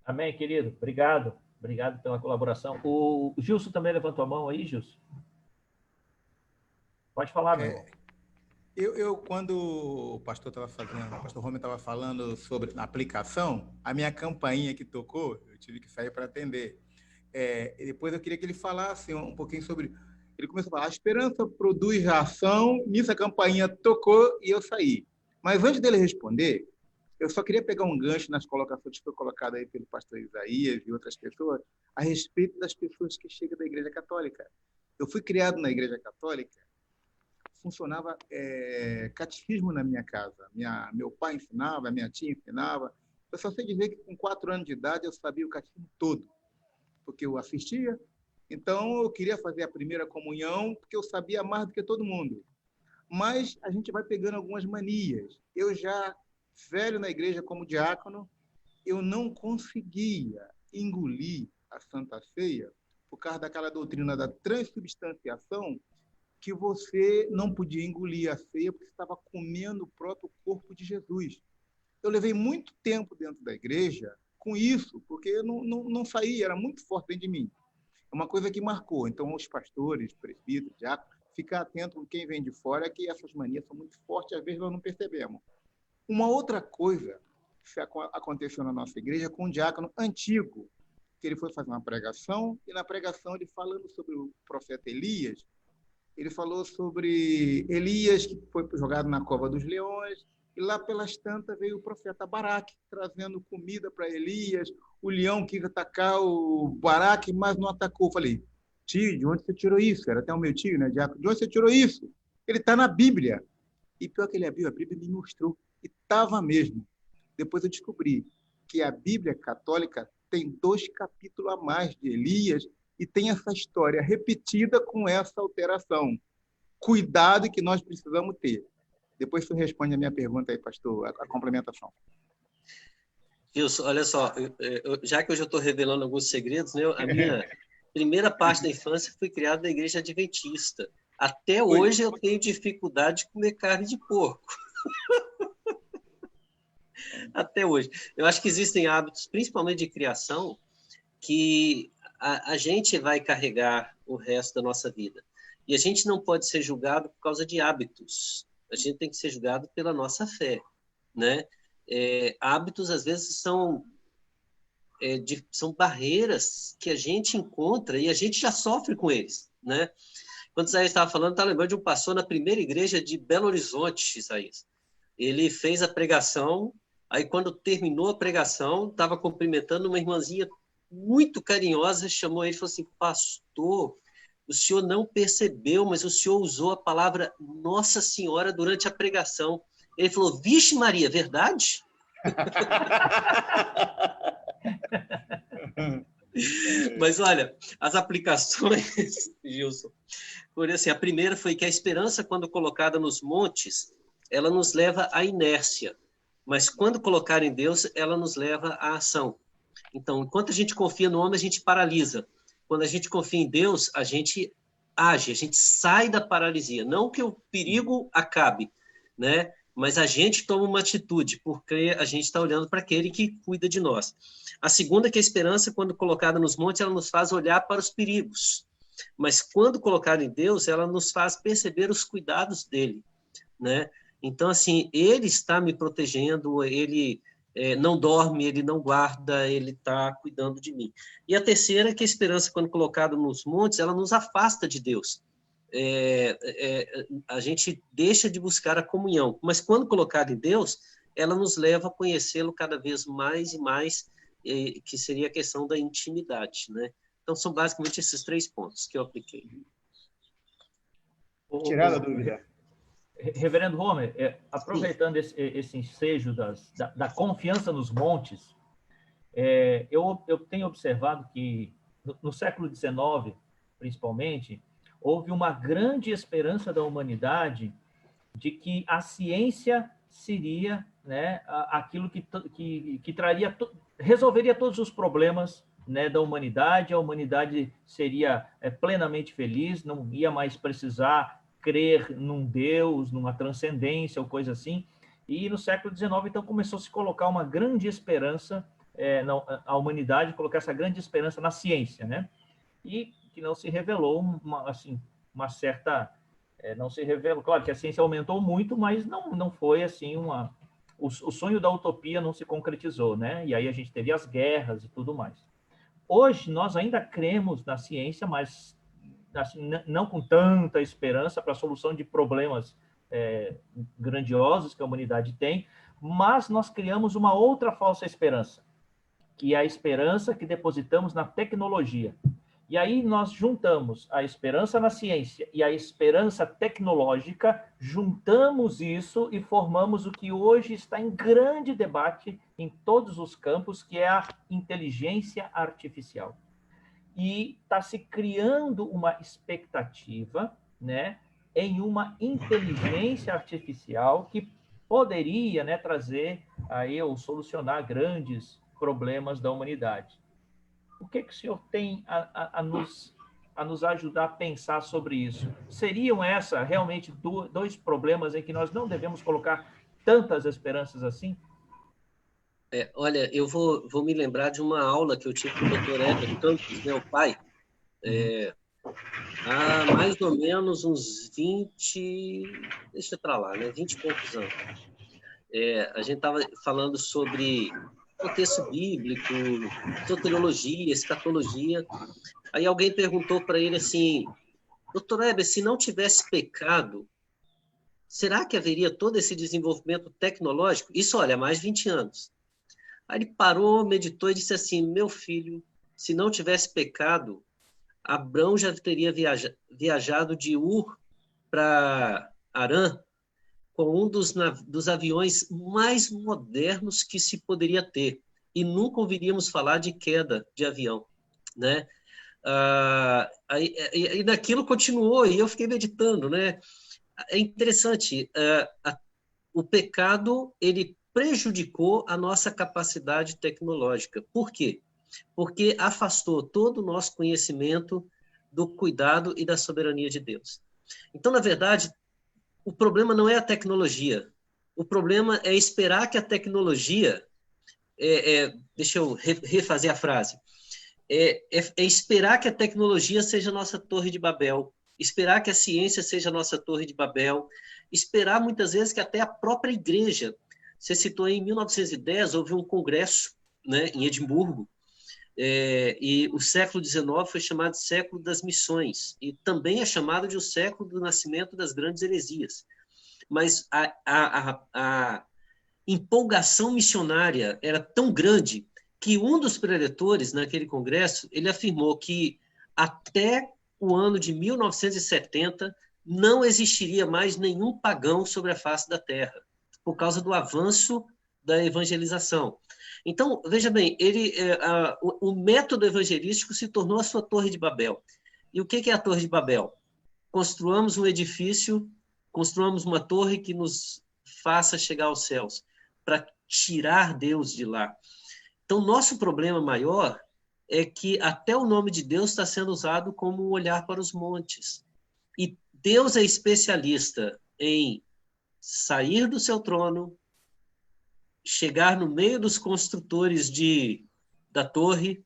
Amém, querido. Obrigado. Obrigado pela colaboração. O Gilson também levantou a mão aí, Gilson. Pode falar, meu irmão. Quando o pastor Romer estava falando sobre a aplicação, a minha campainha que tocou, eu tive que sair para atender. E depois eu queria que ele falasse um pouquinho sobre Ele começou a falar, a esperança produz ação, nisso a campainha tocou e eu saí. Mas antes dele responder, eu só queria pegar um gancho nas colocações que foi colocada aí pelo pastor Isaías e outras pessoas a respeito das pessoas que chegam da Igreja Católica. Eu fui criado na Igreja Católica, funcionava catecismo na minha casa. Meu pai ensinava, minha tia ensinava. Eu só sei dizer que com 4 anos de idade eu sabia o catecismo todo, porque eu assistia. Então, eu queria fazer a primeira comunhão, porque eu sabia mais do que todo mundo. Mas a gente vai pegando algumas manias. Eu já, velho na igreja como diácono, eu não conseguia engolir a Santa Ceia por causa daquela doutrina da transubstanciação, que você não podia engolir a ceia porque você estava comendo o próprio corpo de Jesus. Eu levei muito tempo dentro da igreja com isso, porque eu não saía, era muito forte dentro de mim. É uma coisa que marcou. Então, os pastores, presbíteros, diáconos, ficar atento com quem vem de fora, que essas manias são muito fortes, às vezes nós não percebemos. Uma outra coisa que aconteceu na nossa igreja com um diácono antigo, que ele foi fazer uma pregação, e na pregação ele falando sobre o profeta Elias, ele falou sobre Elias, que foi jogado na cova dos leões, e lá pelas tantas veio o profeta Baraque, trazendo comida para Elias. O leão quis atacar o Baraque, mas não atacou. Eu falei, tio, de onde você tirou isso? Era até o meu tio, né, diácono? De onde você tirou isso? Ele está na Bíblia. E pior que ele abriu, a Bíblia me mostrou. E estava mesmo. Depois eu descobri que a Bíblia católica tem 2 capítulos a mais de Elias e tem essa história repetida com essa alteração. Cuidado que nós precisamos ter. Depois você responde a minha pergunta aí, pastor, a complementação. Wilson, olha só, já que eu já estou revelando alguns segredos, né, a minha primeira parte da infância foi criada na igreja adventista. Até hoje eu tenho dificuldade de comer carne de porco. Até hoje. Eu acho que existem hábitos, principalmente de criação, que a gente vai carregar o resto da nossa vida. E a gente não pode ser julgado por causa de hábitos. A gente tem que ser julgado pela nossa fé, né? Hábitos, às vezes, são barreiras que a gente encontra e a gente já sofre com eles, né? Quando Isaías estava falando, estava lembrando de um pastor na primeira igreja de Belo Horizonte, Isaías. Ele fez a pregação, aí quando terminou a pregação, estava cumprimentando uma irmãzinha muito carinhosa, chamou ele e falou assim, pastor, o senhor não percebeu, mas o senhor usou a palavra Nossa Senhora durante a pregação. Ele falou, vixe Maria, verdade? Mas olha, as aplicações, Gilson, por assim, a primeira foi que a esperança, quando colocada nos montes, ela nos leva à inércia, mas quando colocada em Deus, ela nos leva à ação. Então, enquanto a gente confia no homem, a gente paralisa. Quando a gente confia em Deus, a gente age, a gente sai da paralisia. Não que o perigo acabe, né? Mas a gente toma uma atitude, porque a gente está olhando para aquele que cuida de nós. A segunda é que a esperança, quando colocada nos montes, ela nos faz olhar para os perigos. Mas quando colocada em Deus, ela nos faz perceber os cuidados dele, né? Então, assim, ele está me protegendo, ele não dorme, ele não guarda, ele está cuidando de mim. E a terceira é que a esperança, quando colocada nos montes, ela nos afasta de Deus. A gente deixa de buscar a comunhão, mas quando colocada em Deus, ela nos leva a conhecê-lo cada vez mais e mais, que seria a questão da intimidade, né? Então, são basicamente esses 3 pontos que eu apliquei. Tirada a dúvida. Reverendo Homer, aproveitando esse ensejo da confiança nos montes, eu tenho observado que no século XIX, principalmente, houve uma grande esperança da humanidade de que a ciência seria, né, aquilo que traria, resolveria todos os problemas, né, da humanidade, a humanidade seria plenamente feliz, não ia mais precisar crer num Deus, numa transcendência ou coisa assim. E no século XIX, então, começou a se colocar uma grande esperança, a humanidade colocar essa grande esperança na ciência, né? E que não se revelou uma certa... não se revelou... Claro que a ciência aumentou muito, mas não foi assim o sonho da utopia não se concretizou, né? E aí a gente teve as guerras e tudo mais. Hoje, nós ainda cremos na ciência, mas assim, não com tanta esperança para a solução de problemas grandiosos que a humanidade tem, mas nós criamos uma outra falsa esperança, que é a esperança que depositamos na tecnologia. E aí nós juntamos a esperança na ciência e a esperança tecnológica, juntamos isso e formamos o que hoje está em grande debate em todos os campos, que é a inteligência artificial. E está se criando uma expectativa, né, em uma inteligência artificial que poderia, né, trazer aí, ou solucionar grandes problemas da humanidade. O que o senhor tem a nos ajudar a pensar sobre isso? Seriam realmente dois problemas em que nós não devemos colocar tantas esperanças assim? Olha, eu vou me lembrar de uma aula que eu tive com o Dr. Heber Campos, meu pai, há mais ou menos uns 20, deixa para lá, né, 20 e poucos anos. A gente estava falando sobre contexto bíblico, soteriologia, escatologia. Aí alguém perguntou para ele assim, Dr. Heber, se não tivesse pecado, será que haveria todo esse desenvolvimento tecnológico? Isso, olha, há mais de 20 anos. Aí ele parou, meditou e disse assim, meu filho, se não tivesse pecado, Abrão já teria viajado de Ur para Harã com um dos aviões mais modernos que se poderia ter. E nunca ouviríamos falar de queda de avião, né? E naquilo continuou, e eu fiquei meditando, né? É interessante, o pecado, ele prejudicou a nossa capacidade tecnológica. Por quê? Porque afastou todo o nosso conhecimento do cuidado e da soberania de Deus. Então, na verdade, o problema não é a tecnologia. O problema é esperar que a tecnologia... deixa eu refazer a frase. É esperar que a tecnologia seja a nossa torre de Babel, esperar que a ciência seja a nossa torre de Babel, esperar muitas vezes que até a própria igreja... Você citou aí, em 1910, houve um congresso, né, em Edimburgo, e o século XIX foi chamado de século das missões, e também é chamado de o século do nascimento das grandes heresias. Mas a empolgação missionária era tão grande que um dos preletores naquele congresso, ele afirmou que até o ano de 1970 não existiria mais nenhum pagão sobre a face da terra, por causa do avanço da evangelização. Então, veja bem, o método evangelístico se tornou a sua torre de Babel. E o que é a torre de Babel? Construamos um edifício, construamos uma torre que nos faça chegar aos céus, para tirar Deus de lá. Então, nosso problema maior é que até o nome de Deus está sendo usado como um olhar para os montes. E Deus é especialista em sair do seu trono, chegar no meio dos construtores da torre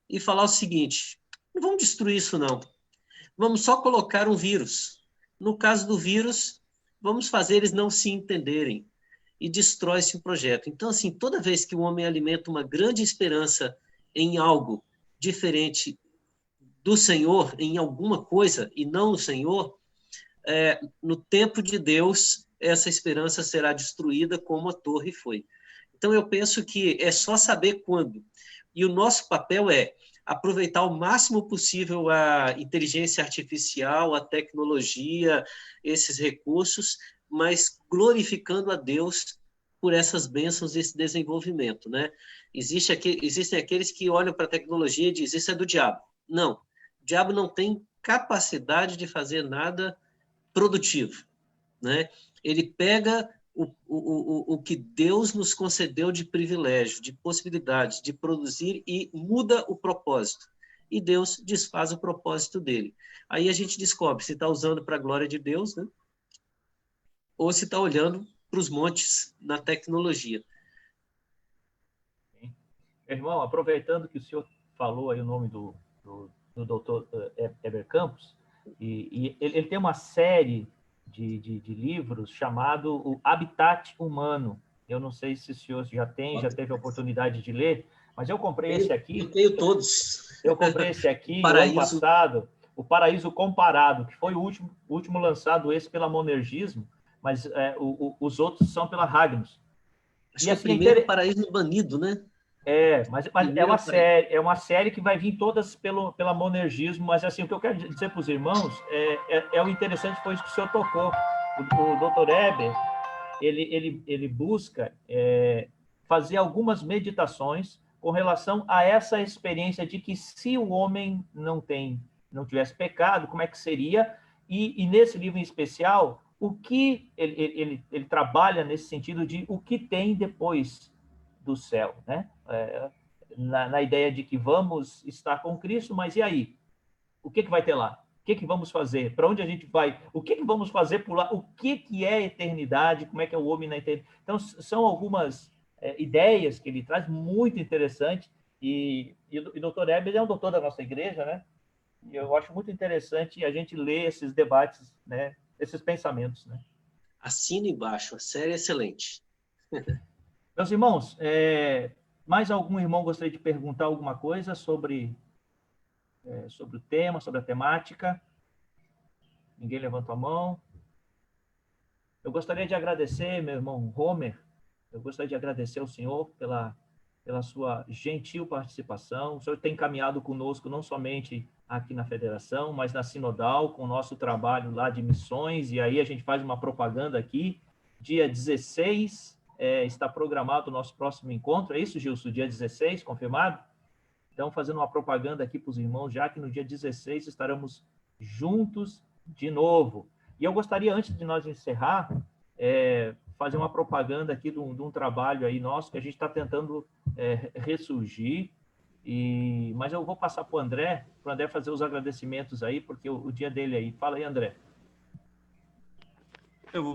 e falar o seguinte, não vamos destruir isso não, vamos só colocar um vírus. No caso do vírus, vamos fazer eles não se entenderem e destrói-se o projeto. Então, assim, toda vez que o homem alimenta uma grande esperança em algo diferente do Senhor, em alguma coisa e não no Senhor, no tempo de Deus, essa esperança será destruída como a torre foi. Então, eu penso que é só saber quando. E o nosso papel é aproveitar o máximo possível a inteligência artificial, a tecnologia, esses recursos, mas glorificando a Deus por essas bênçãos, esse desenvolvimento, né? Existem aqueles que olham para a tecnologia e dizem, isso é do diabo. Não, o diabo não tem capacidade de fazer nada produtivo, né? Ele pega o que Deus nos concedeu de privilégio, de possibilidade de produzir e muda o propósito. E Deus desfaz o propósito dele. Aí a gente descobre se está usando para a glória de Deus, né? Ou se está olhando para os montes na tecnologia. Irmão, aproveitando que o senhor falou aí o nome do Dr. Heber Campos, e ele tem uma série de livros chamado O Habitat Humano. Eu não sei se o senhor já teve a oportunidade de ler, mas eu comprei esse aqui. Eu tenho todos. Eu comprei esse aqui no ano passado. O Paraíso Comparado, que foi o último lançado, esse pela Monergismo, mas os outros são pela Ragnus. Acho que é o primeiro Paraíso Banido, né? Mas é uma série que vai vir todas pela Monergismo, mas assim, o que eu quero dizer para os irmãos é o interessante, foi isso que o senhor tocou. O Dr. Eber, ele busca fazer algumas meditações com relação a essa experiência de que se o homem não tivesse pecado, como é que seria? E nesse livro em especial, o que ele trabalha nesse sentido de o que tem depois do céu, né? Na ideia de que vamos estar com Cristo, mas e aí? O que vai ter lá? O que vamos fazer? Para onde a gente vai? O que vamos fazer por lá? O que é a eternidade? Como é que é o homem na eternidade? Então, são algumas ideias que ele traz, muito interessante. E o Dr. Eber é um doutor da nossa igreja, né? E eu acho muito interessante a gente ler esses debates, né? Esses pensamentos, né? Assino embaixo, a série é excelente. Meus irmãos, mais algum irmão gostaria de perguntar alguma coisa sobre o tema, sobre a temática? Ninguém levantou a mão. Eu gostaria de agradecer, meu irmão Homer, eu gostaria de agradecer ao senhor pela sua gentil participação. O senhor tem caminhado conosco não somente aqui na Federação, mas na Sinodal, com o nosso trabalho lá de missões, e aí a gente faz uma propaganda aqui. Dia 16 está programado o nosso próximo encontro, é isso, Gilson? Dia 16, confirmado? Então, fazendo uma propaganda aqui para os irmãos, já que no dia 16 estaremos juntos de novo. E eu gostaria, antes de nós encerrar, fazer uma propaganda aqui de um trabalho aí nosso, que a gente está tentando ressurgir, mas eu vou passar para o André fazer os agradecimentos aí, porque o dia dele aí. Fala aí, André.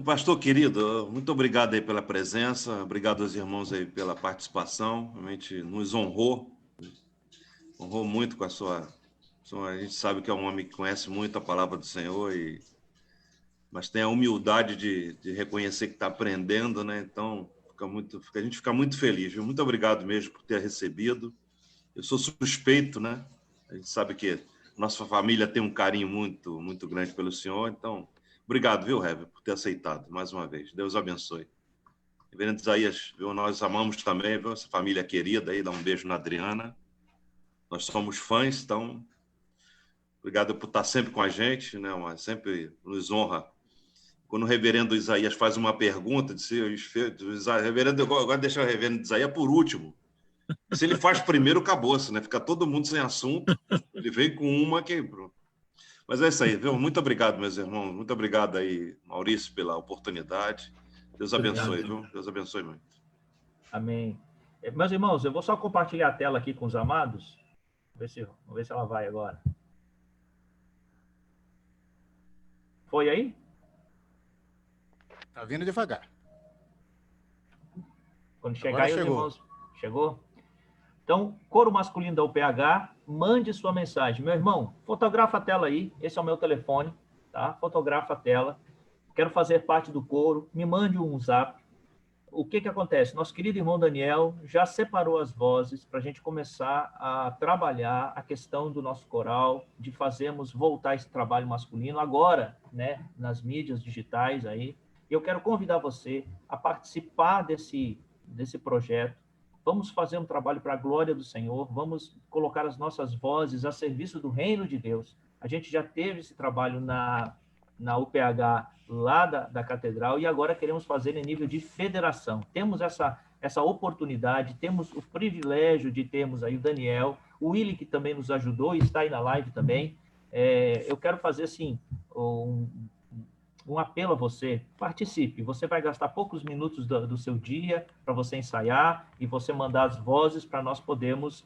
Pastor querido, muito obrigado aí pela presença, obrigado aos irmãos aí pela participação, realmente nos honrou muito com a sua... A gente sabe que é um homem que conhece muito a palavra do Senhor, mas tem a humildade de reconhecer que está aprendendo, né? Então, a gente fica muito feliz, viu? Muito obrigado mesmo por ter recebido. Eu sou suspeito, né? A gente sabe que nossa família tem um carinho muito, muito grande pelo Senhor, então, obrigado, viu, Heber, por ter aceitado mais uma vez. Deus abençoe. Reverendo Isaías, viu? Nós amamos também, viu? Essa família querida aí, dá um beijo na Adriana. Nós somos fãs, então, obrigado por estar sempre com a gente, né? Sempre nos honra. Quando o reverendo Isaías faz uma pergunta, reverendo, agora deixa o reverendo Isaías por último. Se ele faz primeiro, acabou-se, né? Fica todo mundo sem assunto, ele vem com uma que... Mas é isso aí, viu? Muito obrigado, meus irmãos. Muito obrigado aí, Maurício, pela oportunidade. Deus abençoe, viu? Deus abençoe muito. Amém. Meus irmãos, eu vou só compartilhar a tela aqui com os amados. Vamos ver se ela vai agora. Foi aí? Tá vindo devagar. Quando chegar aí, os irmãos... Chegou? Então, coro masculino da UPH, mande sua mensagem. Meu irmão, fotografa a tela aí. Esse é o meu telefone, tá? Fotografa a tela. Quero fazer parte do coro. Me mande um zap. O que acontece? Nosso querido irmão Daniel já separou as vozes para a gente começar a trabalhar a questão do nosso coral, de fazermos voltar esse trabalho masculino agora, né, nas mídias digitais aí. Eu quero convidar você a participar desse projeto. Vamos fazer um trabalho para a glória do Senhor, vamos colocar as nossas vozes a serviço do reino de Deus. A gente já teve esse trabalho na UPH lá da Catedral e agora queremos fazer em nível de federação. Temos essa oportunidade, temos o privilégio de termos aí o Daniel, o Willi, que também nos ajudou e está aí na live também. Eu quero fazer assim, um apelo a você, participe. Você vai gastar poucos minutos do seu dia para você ensaiar e você mandar as vozes para nós podermos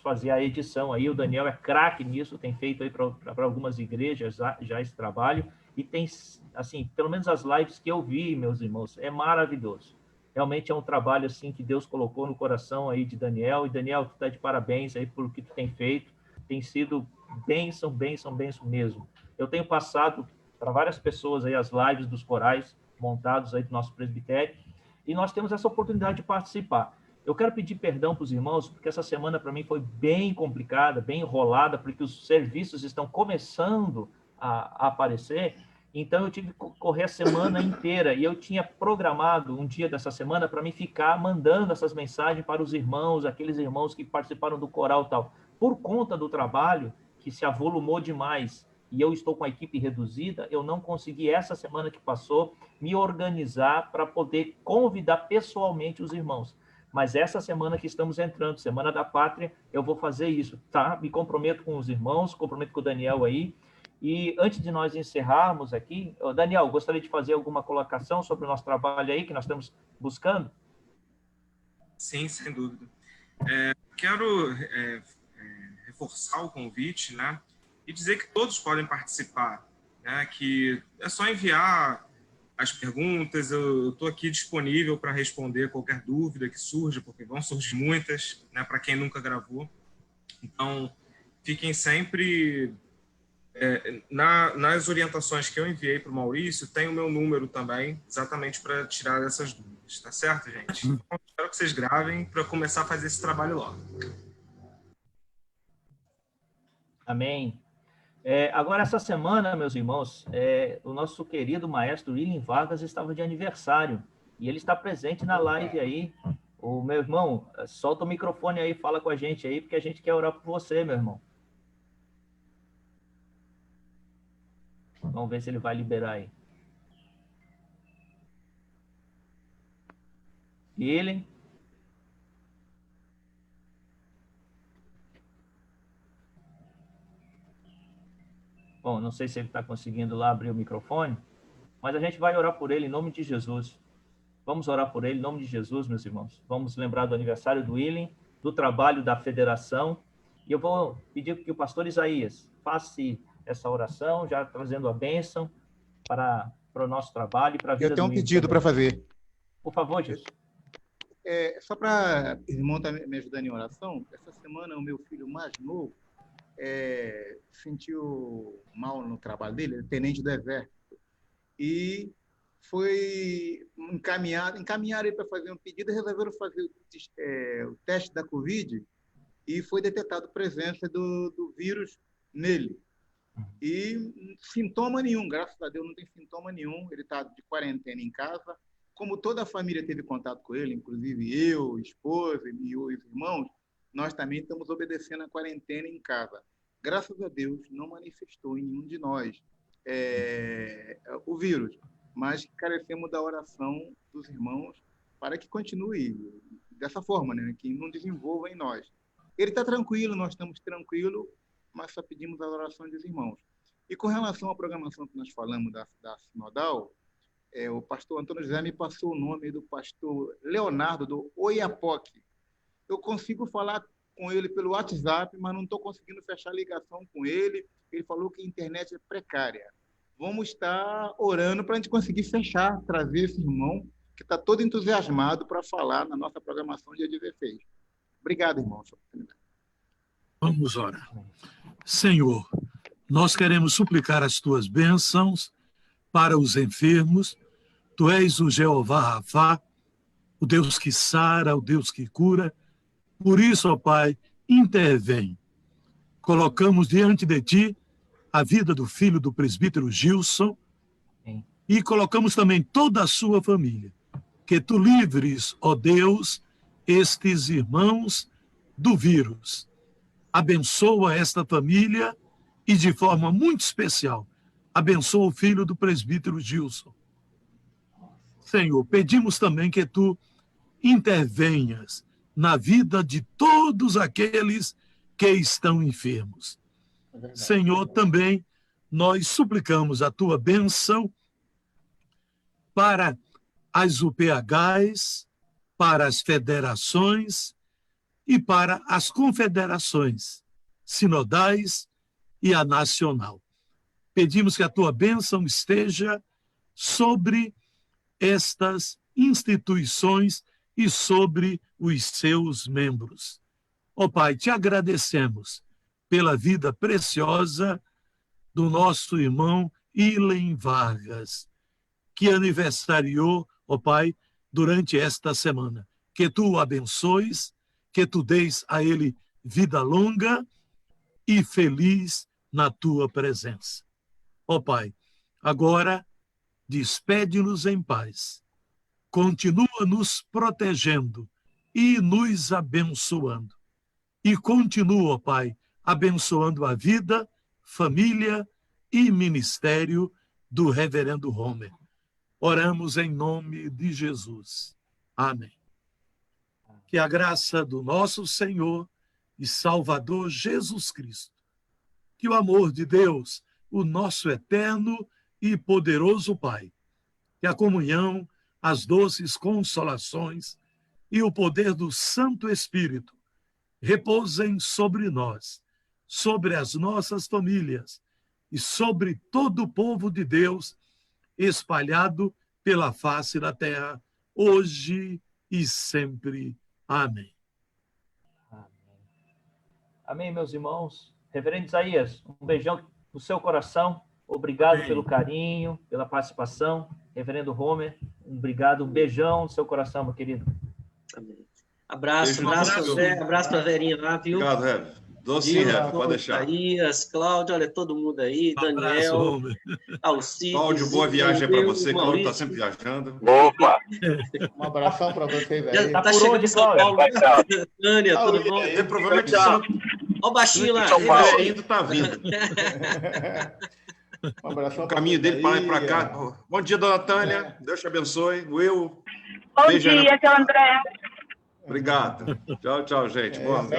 fazer a edição. Aí o Daniel é craque nisso, tem feito aí para algumas igrejas já esse trabalho e tem, assim, pelo menos as lives que eu vi, meus irmãos, é maravilhoso. Realmente é um trabalho assim que Deus colocou no coração aí de Daniel. E Daniel, tu tá de parabéns aí por o que tu tem feito. Tem sido bênção mesmo. Eu tenho passado para várias pessoas aí as lives dos corais montados aí do nosso presbitério, e nós temos essa oportunidade de participar. Eu quero pedir perdão para os irmãos, porque essa semana para mim foi bem complicada, bem enrolada, porque os serviços estão começando a aparecer, então eu tive que correr a semana inteira, e eu tinha programado um dia dessa semana para mim ficar mandando essas mensagens para os irmãos, aqueles irmãos que participaram do coral e tal. Por conta do trabalho, que se avolumou demais, e eu estou com a equipe reduzida, eu não consegui, essa semana que passou, me organizar para poder convidar pessoalmente os irmãos. Mas essa semana que estamos entrando, Semana da Pátria, eu vou fazer isso, tá? Me comprometo com os irmãos, comprometo com o Daniel aí. E antes de nós encerrarmos aqui, Daniel, gostaria de fazer alguma colocação sobre o nosso trabalho aí, que nós estamos buscando? Sim, sem dúvida. Quero reforçar o convite, né? E dizer que todos podem participar, né? Que é só enviar as perguntas, eu estou aqui disponível para responder qualquer dúvida que surja, porque vão surgir muitas, né, para quem nunca gravou. Então, fiquem sempre... nas orientações que eu enviei para o Maurício, tem o meu número também, exatamente para tirar essas dúvidas, tá certo, gente? Então, espero que vocês gravem para começar a fazer esse trabalho logo. Amém. Agora, essa semana, meus irmãos, o nosso querido maestro William Vargas estava de aniversário, e ele está presente na live aí. O meu irmão, solta o microfone aí, fala com a gente aí, porque a gente quer orar por você, meu irmão. Vamos ver se ele vai liberar aí. Ele... Bom, não sei se ele está conseguindo lá abrir o microfone, mas a gente vai orar por ele em nome de Jesus. Vamos orar por ele em nome de Jesus, meus irmãos. Vamos lembrar do aniversário do William, do trabalho da federação. E eu vou pedir que o pastor Isaías faça essa oração, já trazendo a bênção para o nosso trabalho e para a vida do Eu tenho um pedido para fazer. Por favor, Jesus. Só para o irmão estar me ajudando em oração, essa semana o meu filho mais novo sentiu mal no trabalho dele, ele é tenente do Exército, e foi encaminhar ele para fazer um pedido, e resolveram fazer o teste da Covid, e foi detectado presença do vírus nele. E sintoma nenhum, graças a Deus não tem sintoma nenhum, ele está de quarentena em casa. Como toda a família teve contato com ele, inclusive eu, esposa e os irmãos, nós também estamos obedecendo a quarentena em casa. Graças a Deus, não manifestou em nenhum de nós o vírus, mas carecemos da oração dos irmãos para que continue dessa forma, né? Que não desenvolva em nós. Ele está tranquilo, nós estamos tranquilos, mas só pedimos a oração dos irmãos. E com relação à programação que nós falamos da Sinodal, o pastor Antônio José me passou o nome do pastor Leonardo, do Oiapoque. Eu consigo falar com ele pelo WhatsApp, mas não estou conseguindo fechar a ligação com ele. Ele falou que a internet é precária. Vamos estar orando para a gente conseguir fechar, trazer esse irmão que está todo entusiasmado para falar na nossa programação dia 16. Obrigado, irmão. Vamos orar. Senhor, nós queremos suplicar as tuas bênçãos para os enfermos. Tu és o Jeová Rafá, o Deus que sara, o Deus que cura. Por isso, ó Pai, intervém. Colocamos diante de ti a vida do filho do presbítero Gilson e colocamos também toda a sua família. Que tu livres, ó Deus, estes irmãos do vírus. Abençoa esta família e, de forma muito especial, abençoa o filho do presbítero Gilson. Senhor, pedimos também que tu intervenhas na vida de todos aqueles que estão enfermos. Senhor, também nós suplicamos a tua bênção para as UPHs, para as federações e para as confederações sinodais e a nacional. Pedimos que a tua bênção esteja sobre estas instituições e sobre os seus membros. Ó Pai, te agradecemos pela vida preciosa do nosso irmão William Vargas, que aniversariou, ó Pai, durante esta semana. que tu o abençoes, que tu deis a ele vida longa e feliz na tua presença. Ó Pai, agora despede-nos em paz. Continua nos protegendo e nos abençoando. E continua, ó Pai, abençoando a vida, família e ministério do reverendo Homer. Oramos em nome de Jesus. Amém. Que a graça do nosso Senhor e Salvador Jesus Cristo, que o amor de Deus, o nosso eterno e poderoso Pai, que a comunhão, as doces consolações e o poder do Santo Espírito repousem sobre nós, sobre as nossas famílias e sobre todo o povo de Deus espalhado pela face da terra, hoje e sempre. Amém. Amém, meus irmãos. Reverendo Isaías, um beijão no seu coração. Obrigado Amém. pelo carinho, pela participação. Reverendo Homer, um beijão no seu coração, meu querido. Amém. Abraço, Beijo, abraço, abraço. Zé, abraço para a Verinha lá, viu? Obrigado, Rev. Dou sim, Rev, pode deixar. Isaías, Cláudio, olha todo mundo aí, Abraço, Daniel, Homer. Alcides. Cláudio, boa viagem para você. Cláudio está Maurício. sempre viajando. Opa! Um abração para vocês Já aí. tá por chegando onde, em São Paulo. Cláudio? Tânia, tudo bom? E provavelmente você não Ó o baixinho lá. estiver indo, está vindo. Um abração O caminho dele para lá e para cá. Bom dia, dona Tânia. Deus te abençoe. Will. Bom Beijo aí dia, seu André. Obrigado. Tchau, tchau, gente. Boa noite.